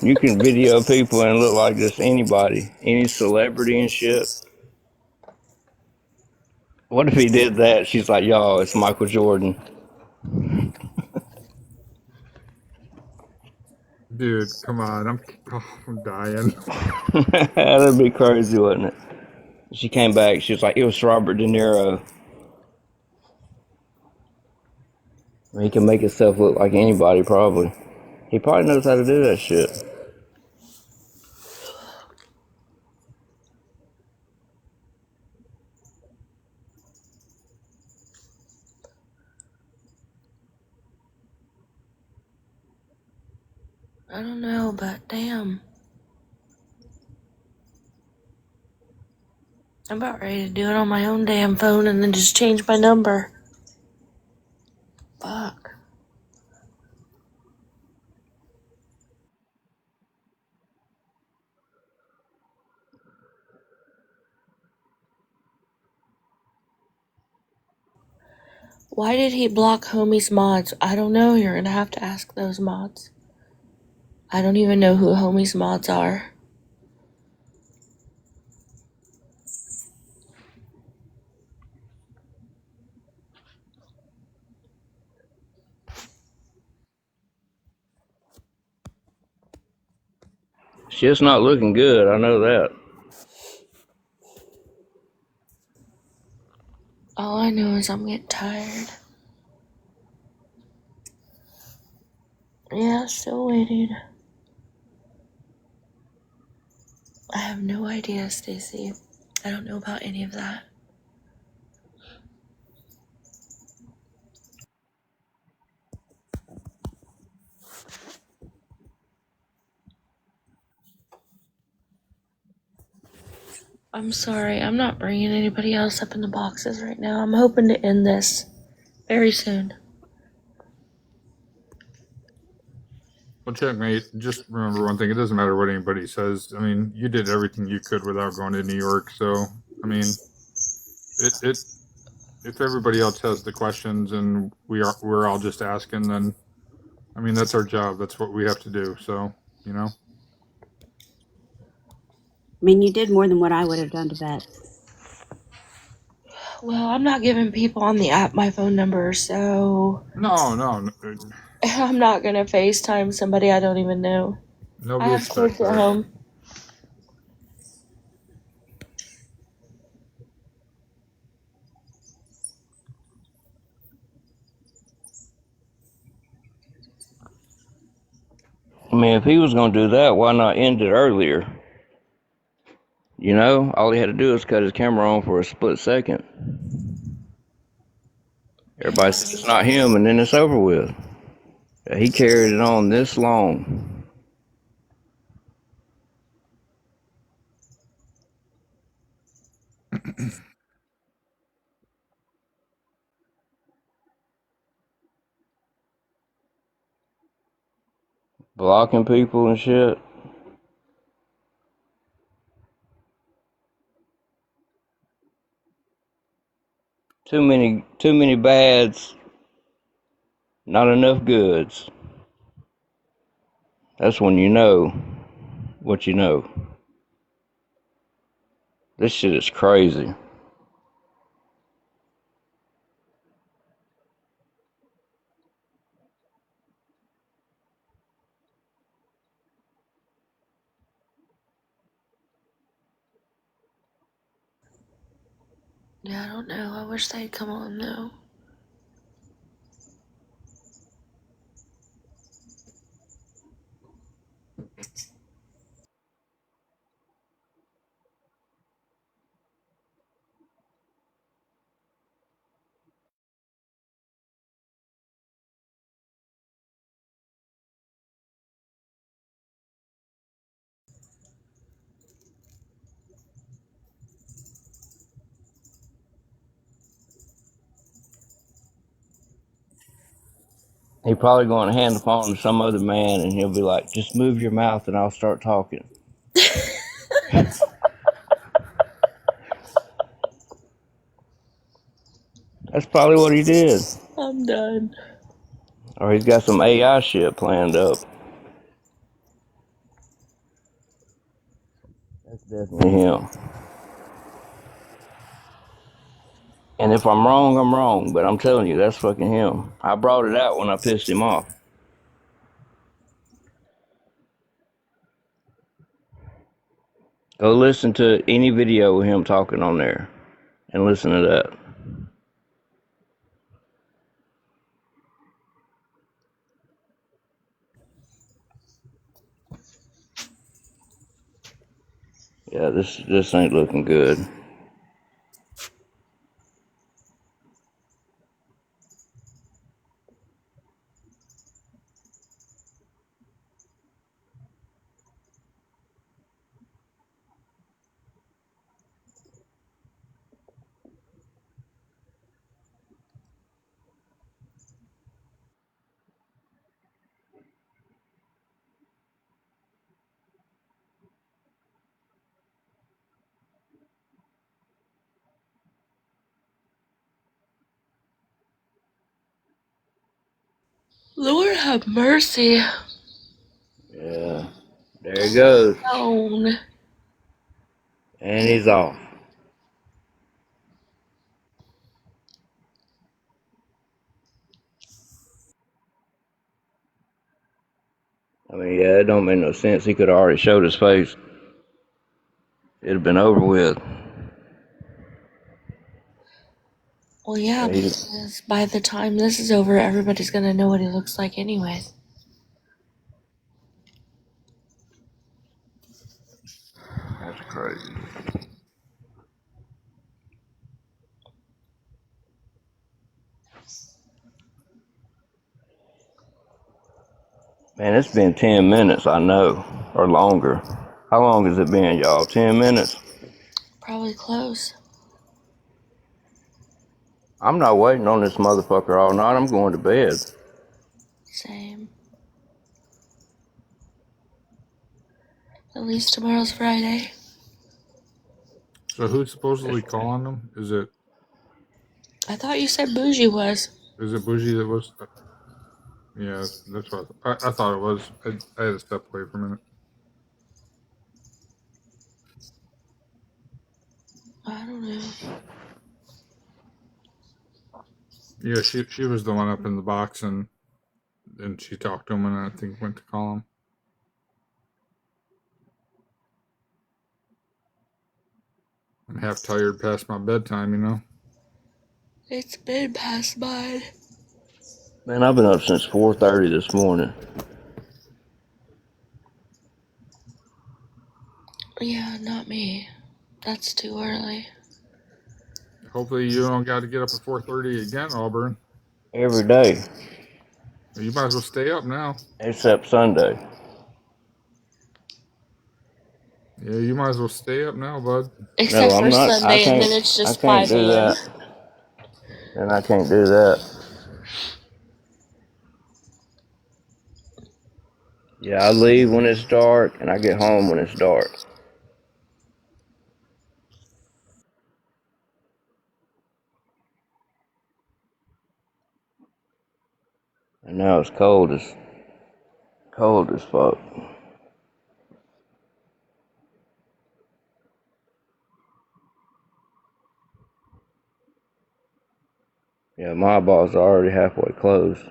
you can video people and look like just anybody, any celebrity and shit. What if he did that? She's like, y'all, it's Michael Jordan. Dude, come on. I'm dying. That'd be crazy, wouldn't it? She came back. She was like, it was Robert De Niro. He can make himself look like anybody, probably. He probably knows how to do that shit. I don't know, but damn. I'm about ready to do it on my own damn phone and then just change my number. Fuck. Why did he block Homie's mods? I don't know. You're gonna have to ask those mods. I don't even know who Homie's mods are. Shit's not looking good. I know that. All I know is I'm getting tired. Yeah, still waiting. I have no idea, Stacy. I don't know about any of that. I'm sorry, I'm not bringing anybody else up in the boxes right now. I'm hoping to end this very soon. Well, Checkmate, just remember one thing. It doesn't matter what anybody says. I mean, you did everything you could without going to New York. So, I mean, if everybody else has the questions and we're all just asking, then, I mean, that's our job. That's what we have to do. So, you know. I mean, you did more than what I would have done to vet. Well, I'm not giving people on the app my phone number, so No. I'm not gonna FaceTime somebody I don't even know. I Nobody have expects kids at that. home. I mean, if he was going to do that, why not end it earlier? You know, all he had to do is cut his camera on for a split second. Everybody said it's not him, and then it's over with. He carried it on this long. blocking people and shit. Too many bads, not enough goods. That's when you know what you know. This shit is crazy. Yeah, I don't know. I wish they'd come on though. He probably going to hand the phone to some other man, and he'll be like, "Just move your mouth, and I'll start talking." That's probably what he did. I'm done. Or he's got some AI shit planned up. That's definitely him. And if I'm wrong, I'm wrong. But I'm telling you, that's fucking him. I brought it out when I pissed him off. Go listen to any video of him talking on there and listen to that. Yeah, this ain't looking good. Lord have mercy. Yeah, there he goes. Down. And he's off. I mean, yeah, it don't make no sense. He could have already showed his face. It'd have been over with. Well, yeah, Yeah, because by the time this is over, everybody's gonna know what he looks like anyways. that's crazy. Man, it's been 10 minutes, I know, or longer. How long has it been, y'all? 10 minutes? Probably close. I'm not waiting on this motherfucker all night. I'm going to bed. Same. At least tomorrow's Friday. So who's supposedly calling them? I thought you said Bougie was. Is it Bougie that was? Yeah, that's what I thought it was. I had to step away for a minute. I don't know. Yeah, she was the one up in the box, and she talked to him, and I think went to call him. I'm half tired past my bedtime, you know. It's been past mine. Man, I've been up since 4:30 this morning. Yeah, not me. That's too early. Hopefully you don't got to get up at 4:30 again, Auburn. Every day, You might as well stay up now. except Sunday. Yeah, you might as well stay up now, bud. No, Except for I'm not. Sunday, and then it's I just can't 5 do a.m. that. And I can't do that. Yeah, I leave when it's dark and I get home when it's dark. And now it's cold as fuck. Yeah, my eyeballs are already halfway closed.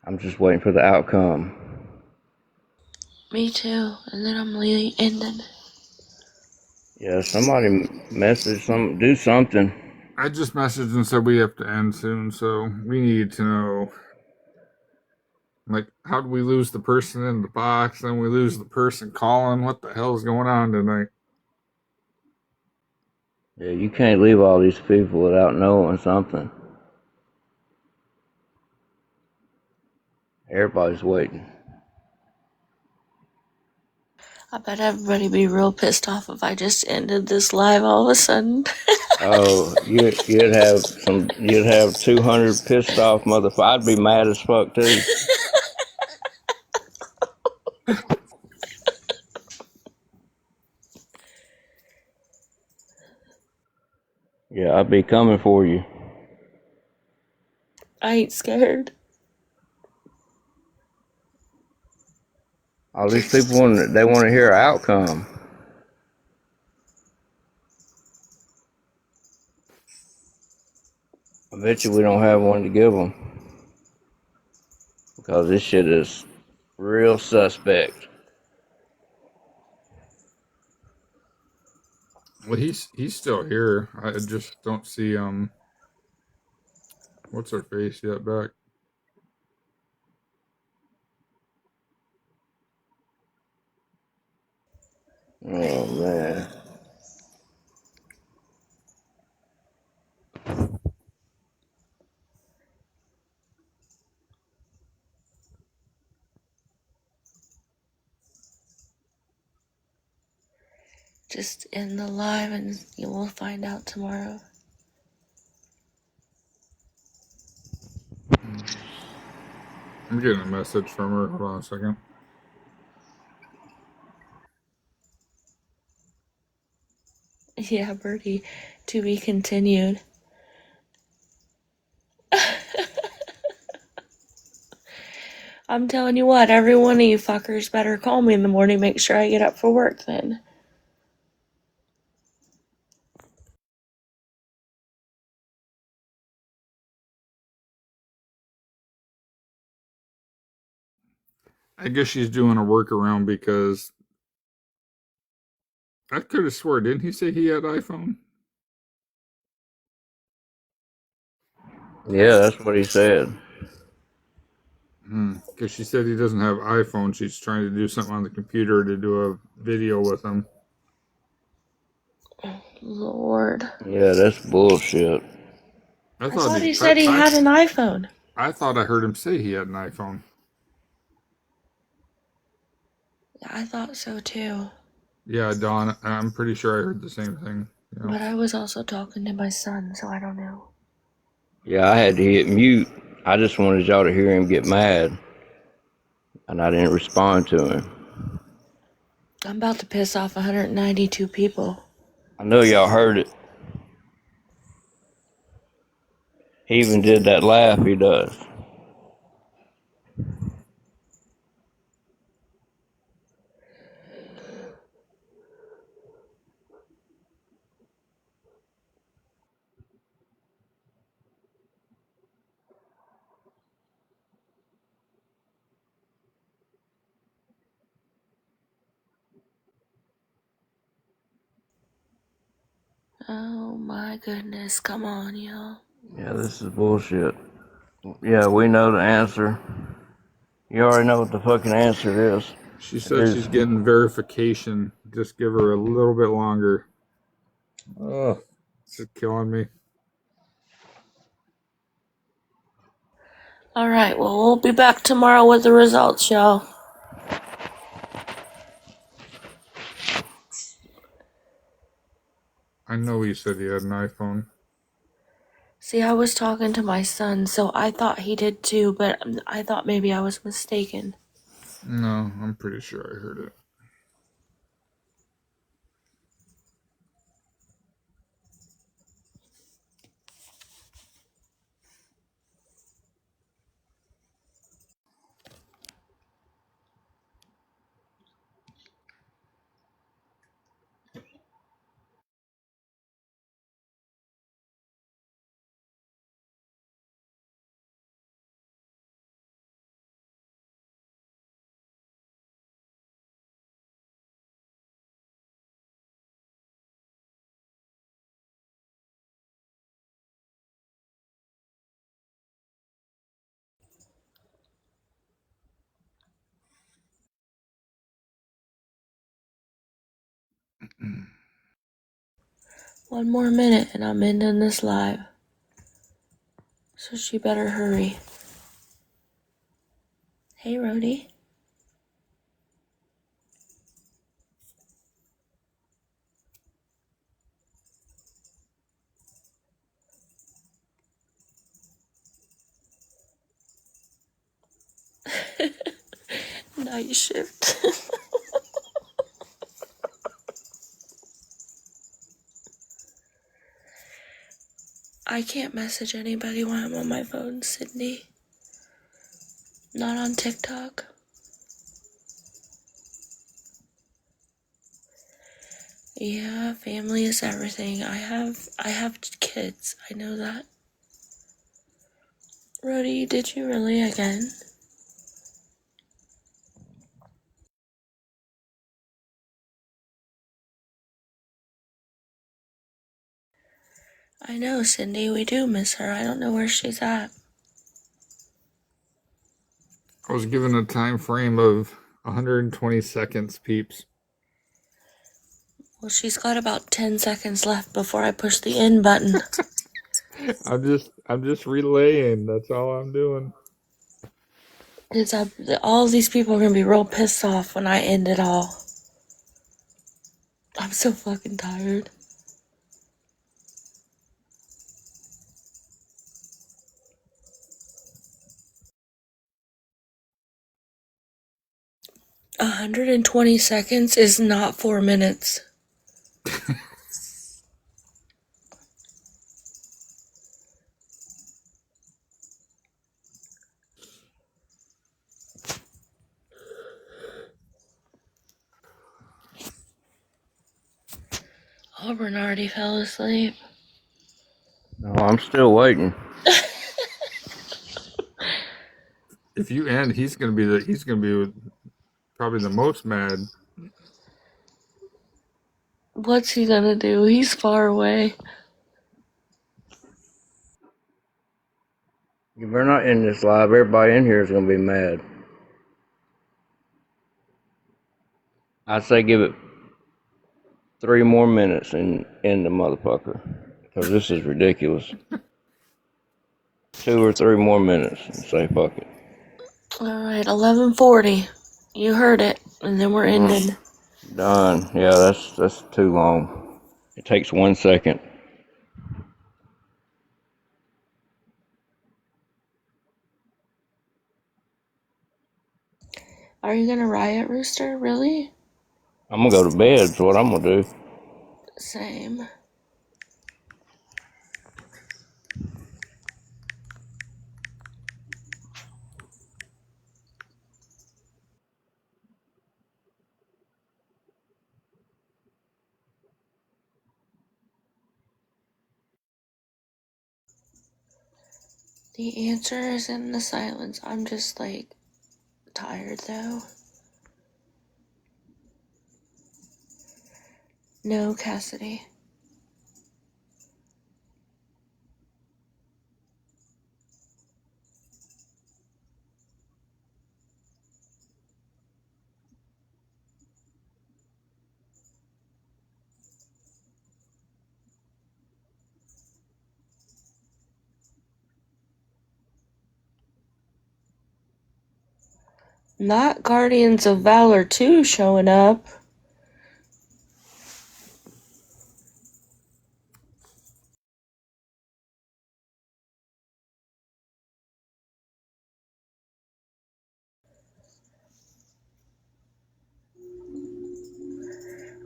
I'm just waiting for the outcome. Me too. And then I'm leaving, and then Yeah, somebody message do something. I just messaged and said we have to end soon, so we need to know. Like, how do we lose the person in the box? Then we lose the person calling. What the hell is going on tonight? Yeah, you can't leave all these people without knowing something. Everybody's waiting. I bet everybody be real pissed off if I just ended this live all of a sudden. Oh, you'd have 200 pissed off motherfuckers. I'd be mad as fuck too. Yeah, I'd be coming for you. I ain't scared. All these people want to hear an outcome. I bet you we don't have one to give them because this shit is real suspect. Well, he's still here. I just don't see what's her face yet back. Oh man. Just end the live and you will find out tomorrow. I'm getting a message from her. Hold on a second. Yeah, Birdie, to be continued. I'm telling you what, every one of you fuckers better call me in the morning, make sure I get up for work then. I guess she's doing a workaround because I could have swore, didn't he say he had iPhone? Yeah, that's what he said. Because she said he doesn't have iPhone. She's trying to do something on the computer to do a video with him. Lord. Yeah, that's bullshit. I I thought thought he said he had an iPhone. I thought I heard him say he had an iPhone. Yeah, I thought so too. Yeah, Don, I'm pretty sure I heard the same thing. You know? But I was also talking to my son, so I don't know. Yeah, I had to hit mute. I just wanted y'all to hear him get mad, and I didn't respond to him. I'm about to piss off 192 people. I know y'all heard it. He even did that laugh he does. Oh my goodness, come on, y'all. Yeah, this is bullshit. Yeah, we know the answer. You already know what the fucking answer is. She said she's getting verification. Just give her a little bit longer. Oh, it's killing me. Alright, well, we'll be back tomorrow with the results, y'all. I know he said he had an iPhone. See, I was talking to my son, so I thought he did too, but I thought maybe I was mistaken. No, I'm pretty sure I heard it. One more minute and I'm ending this live. So she better hurry. Hey, Rhodey. Night shift. I can't message anybody while I'm on my phone, Sydney. Not on TikTok. Yeah, family is everything. I have kids. I know that. Rhodey, did you really again? I know, Cindy, we do miss her. I don't know where she's at. I was given a time frame of 120 seconds, peeps. Well, she's got about 10 seconds left before I push the end button. I'm just relaying. That's all I'm doing. All these people are gonna be real pissed off when I end it all. I'm so fucking tired. A 120 seconds is not 4 minutes. Auburn already fell asleep. No, I'm still waiting. If you end, he's gonna be probably the most mad. What's he gonna do? He's far away. If we're not in this live, everybody in here is gonna be mad. I say give it 3 more minutes and end the motherfucker, because this is ridiculous. 2 or 3 more minutes and say fuck it. Alright, 11:40. You heard it. And then we're ending. Done. Yeah, that's too long. It takes 1 second. Are you gonna riot, Rooster? Really? I'm gonna go to bed. Is what I'm gonna do. Same. The answer is in the silence. I'm just like tired though. No, Cassidy. Not Guardians of Valor 2 showing up.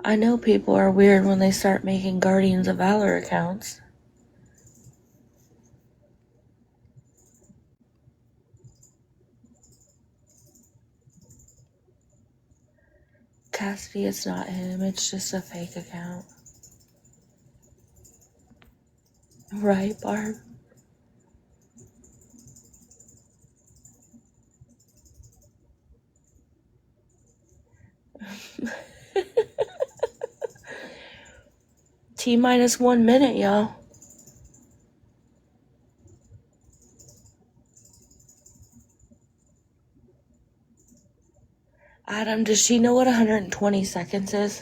I know people are weird when they start making Guardians of Valor accounts. Cassidy, it's not him. It's just a fake account. Right, Barb? T-minus 1 minute, y'all. Adam, does she know what 120 seconds is?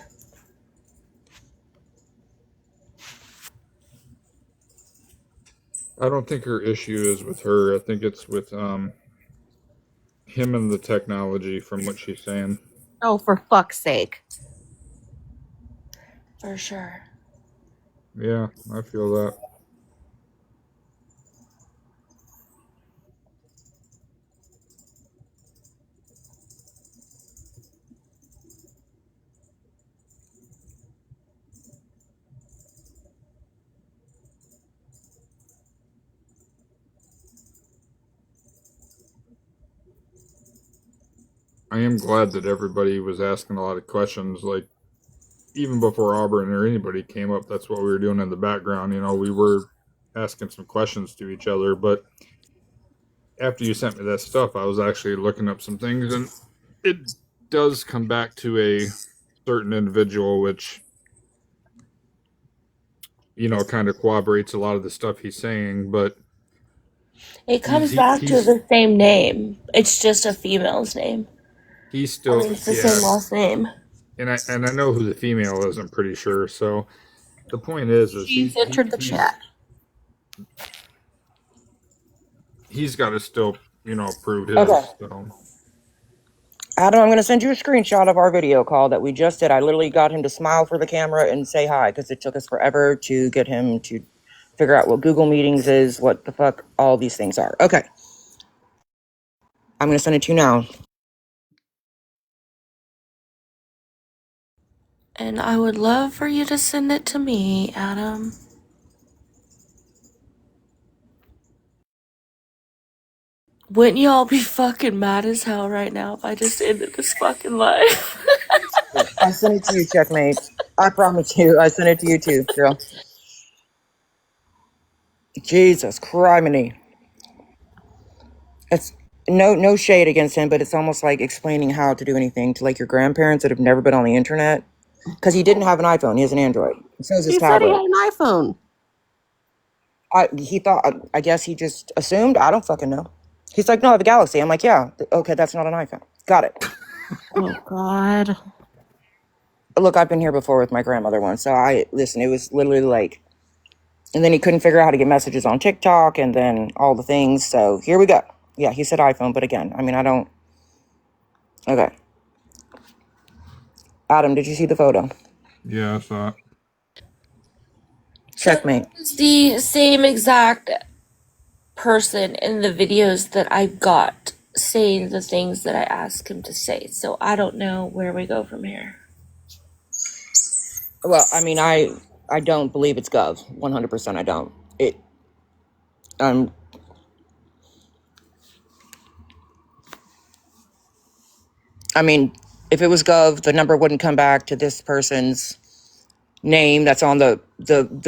I don't think her issue is with her. I think it's with him and the technology, from what she's saying. Oh, for fuck's sake. For sure. Yeah, I feel that. I am glad that everybody was asking a lot of questions, like even before Auburn or anybody came up. That's what we were doing in the background. You know, we were asking some questions to each other. But after you sent me that stuff, I was actually looking up some things, and it does come back to a certain individual, which, you know, kind of corroborates a lot of the stuff he's saying. But It comes back to the same name. It's just a female's name. he's still, it's the same last name. And I know who the female is. I'm pretty sure. So the point is She's entered the chat. He's got to still, you know, prove his. Okay. So. Adam, I'm going to send you a screenshot of our video call that we just did. I literally got him to smile for the camera and say hi because it took us forever to get him to figure out what Google Meetings is, what the fuck all these things are. Okay. I'm going to send it to you now. And I would love for you to send it to me, Adam. Wouldn't y'all be fucking mad as hell right now if I just ended this fucking live? I sent it to you, Checkmate. I promise you, I sent it to you too, girl. Jesus criminy. It's no shade against him, but it's almost like explaining how to do anything to like your grandparents that have never been on the internet. Because he didn't have an iPhone, he has an Android. So is his He tablet. said he had an iPhone. He thought, I guess he just assumed. I don't fucking know. He's like, no, I have a Galaxy. I'm like, yeah, okay, that's not an iPhone. Got it. Oh, God. Look, I've been here before with my grandmother once. So listen, it was literally like, and then he couldn't figure out how to get messages on TikTok and then all the things. So here we go. Yeah, he said iPhone, but again, I mean, I don't. Okay. Adam, did you see the photo? Yeah, I saw it. Checkmate. It's the same exact person in the videos that I got saying the things that I asked him to say. So I don't know where we go from here. Well, I mean, I don't believe it's Gov. 100% I don't. I mean, if it was Gov, the number wouldn't come back to this person's name that's on the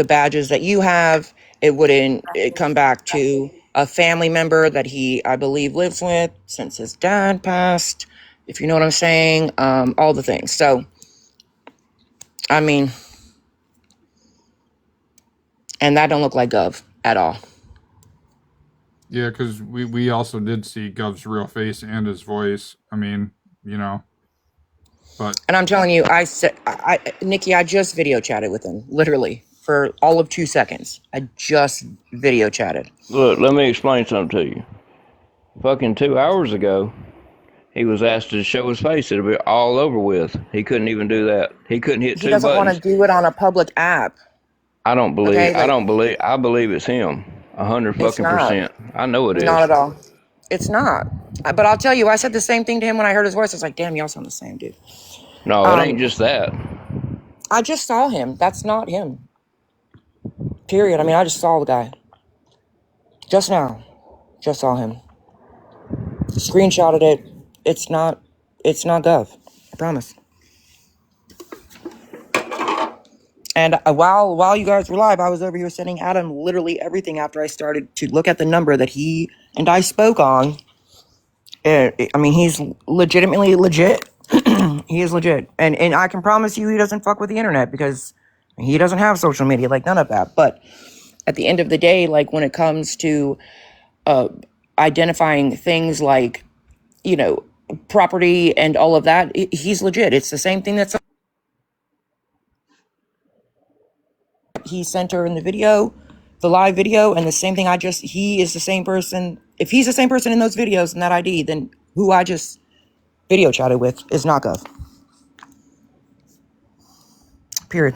badges that you have. It wouldn't come back to a family member that he, I believe, lives with since his dad passed, if you know what I'm saying. All the things. So, I mean, and that don't look like Gov at all. Yeah, because we also did see Gov's real face and his voice. I mean, you know, but. And I'm telling you, Nikki, I just video chatted with him, literally, for all of 2 seconds. I just video chatted. Look, let me explain something to you. Fucking 2 hours ago, he was asked to show his face. It'll be all over with. He couldn't even do that. He couldn't hit 2 buttons. He doesn't want to do it on a public app. I don't believe. Okay, I believe it's him. 100% I know it is. Not at all. It's not. But I'll tell you, I said the same thing to him when I heard his voice. I was like, damn, y'all sound the same, dude. No, it ain't just that. I just saw him. That's not him. Period. I mean, I just saw the guy. Just now. Just saw him. Screenshotted it. It's not Gov. I promise. And while you guys were live, I was over here sending Adam literally everything after I started to look at the number that he and I spoke on. I mean, he's legitimately legit. He is legit. And I can promise you he doesn't fuck with the internet because he doesn't have social media, like none of that. But at the end of the day, like when it comes to identifying things like, you know, property and all of that, he's legit. It's the same thing that's he sent her in the video, the live video, and the same thing he is the same person. If he's the same person in those videos and that ID, then who I just video chatted with is not Gov. Period.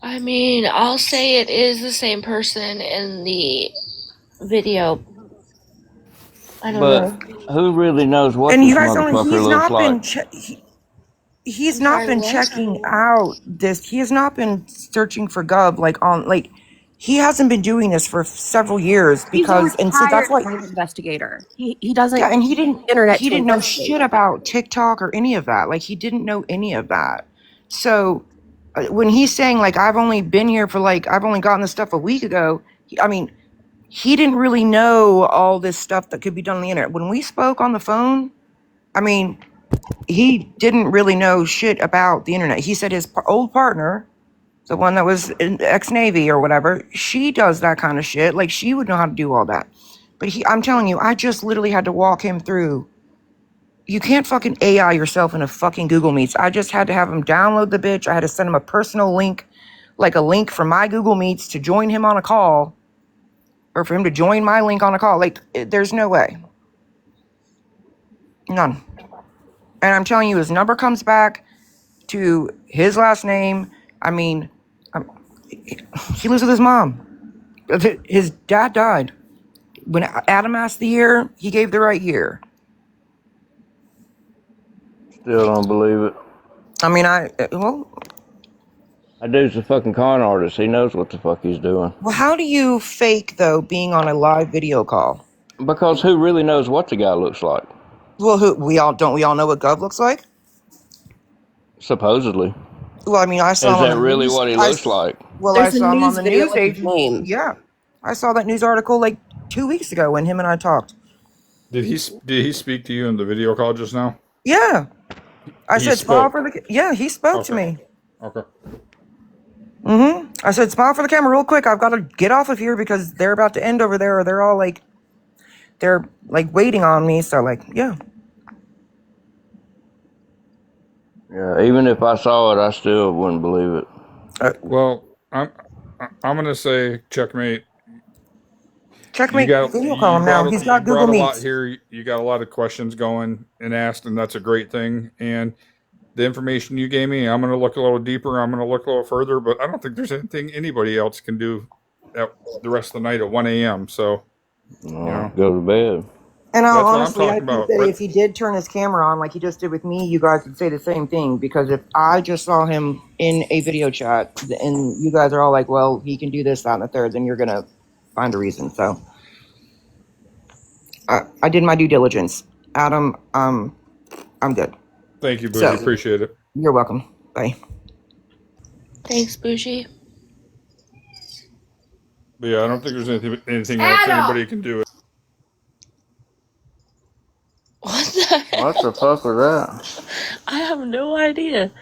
I mean, I'll say it is the same person in the video. I don't But know. who really knows what And this you guys don't. motherfucker He's looks not like? been. He's not Sorry, been what? checking out this. He has not been searching for Gov like. He hasn't been doing this for several years He's a because, and so that's retired why. crime investigator. He doesn't Yeah, and use the internet he to didn't know investigate. shit about TikTok or any of that. Like he didn't know any of that. So when he's saying like I've only been here for like I've only gotten this stuff a week ago, I mean, he didn't really know all this stuff that could be done on the internet. When we spoke on the phone, I mean, he didn't really know shit about the internet. He said his old partner, the one that was in ex-Navy or whatever, she does that kind of shit. Like she would know how to do all that. But I'm telling you, I just literally had to walk him through. You can't fucking AI yourself in a fucking Google Meets. I just had to have him download the bitch. I had to send him a personal link, like a link from my Google Meets to join him on a call, or for him to join my link on a call. Like, there's no way. None. And I'm telling you, his number comes back to his last name. I mean, he lives with his mom. His dad died. When Adam asked the year, he gave the right year. Still don't believe it. I mean, That dude's a fucking con artist. He knows what the fuck he's doing. well, how do you fake, though, being on a live video call? Because who really knows what the guy looks like? Well, we all know what Gov looks like? Supposedly. Well, I mean, I saw Is him on that the really news. what he looks like? I There's a saw him on news the video news with his agent. name. Yeah. I saw that news article like 2 weeks ago when him and I talked. Did he speak to you in the video call just now? Yeah. I He said, smile spoke. for the... Yeah, he spoke to Okay. me. Okay. I said, smile for the camera real quick. I've got to get off of here because they're about to end over there, or they're all like... They're like waiting on me. So like, yeah. Yeah, even if I saw it, I still wouldn't believe it. Well, I'm gonna say checkmate. Checkmate video call him now. He's You got Google brought a lot Meets. here. You got a lot of questions going and asked, and that's a great thing. And the information you gave me, I'm gonna look a little deeper. I'm gonna look a little further, but I don't think there's anything anybody else can do at the rest of the night at 1 a.m. So Go to bed. And that's what I'm honestly, I talking think about. that But if he did turn his camera on like he just did with me, you guys would say the same thing. Because if I just saw him in a video chat and you guys are all like, well, he can do this, that, and the third, then you're going to find a reason. So I did my due diligence. Adam, I'm good. thank you, Boogie. So Appreciate it. you're welcome. Bye. Thanks, Bougie. But yeah, I don't think there's anything else anybody can do. What the heck? What the fuck was that? I have no idea.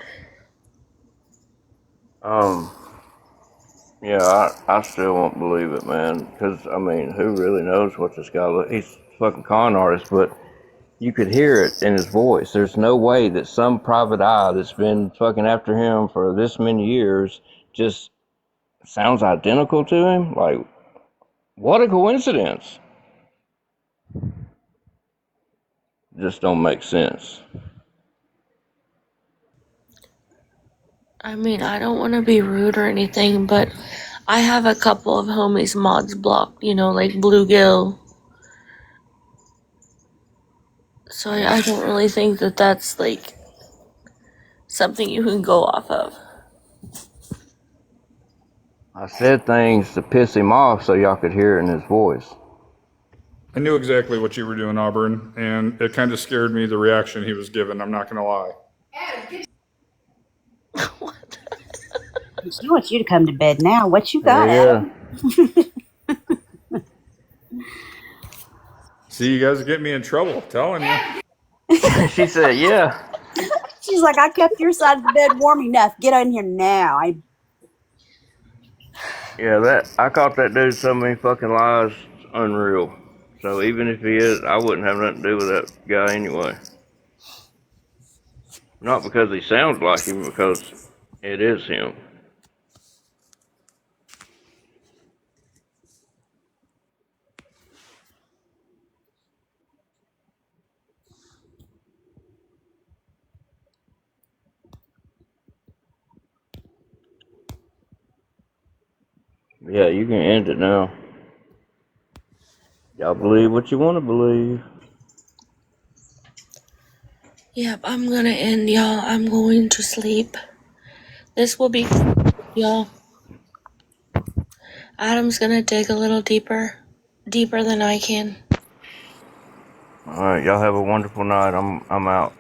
Yeah, I still won't believe it, man. Because, I mean, who really knows what this guy looks... He's a fucking con artist, but you could hear it in his voice. There's no way that some private eye that's been fucking after him for this many years just sounds identical to him. Like, what a coincidence. Just don't make sense. I mean, I don't want to be rude or anything, but I have a couple of homies mods blocked, like Bluegill. So I don't really think that that's like something you can go off of. I said things to piss him off so y'all could hear it in his voice. I knew exactly what you were doing, Auburn, and it kind of scared me, the reaction he was given. I'm not going to lie. What? She wants you to come to bed now. What you got, Yeah. Adam? See, you guys get me in trouble, telling you. She said, yeah. She's like, I kept your side of the bed warm enough. Get in here now. Yeah, I caught that dude so many fucking lies. It's unreal. So even if he is, I wouldn't have nothing to do with that guy anyway. Not because he sounds like him, because it is him. Yeah, you can end it now. Y'all believe what you want to believe. Yep, I'm gonna end, y'all. I'm going to sleep. This will be, y'all. Adam's gonna dig a little deeper than I can. All right, y'all have a wonderful night. I'm out.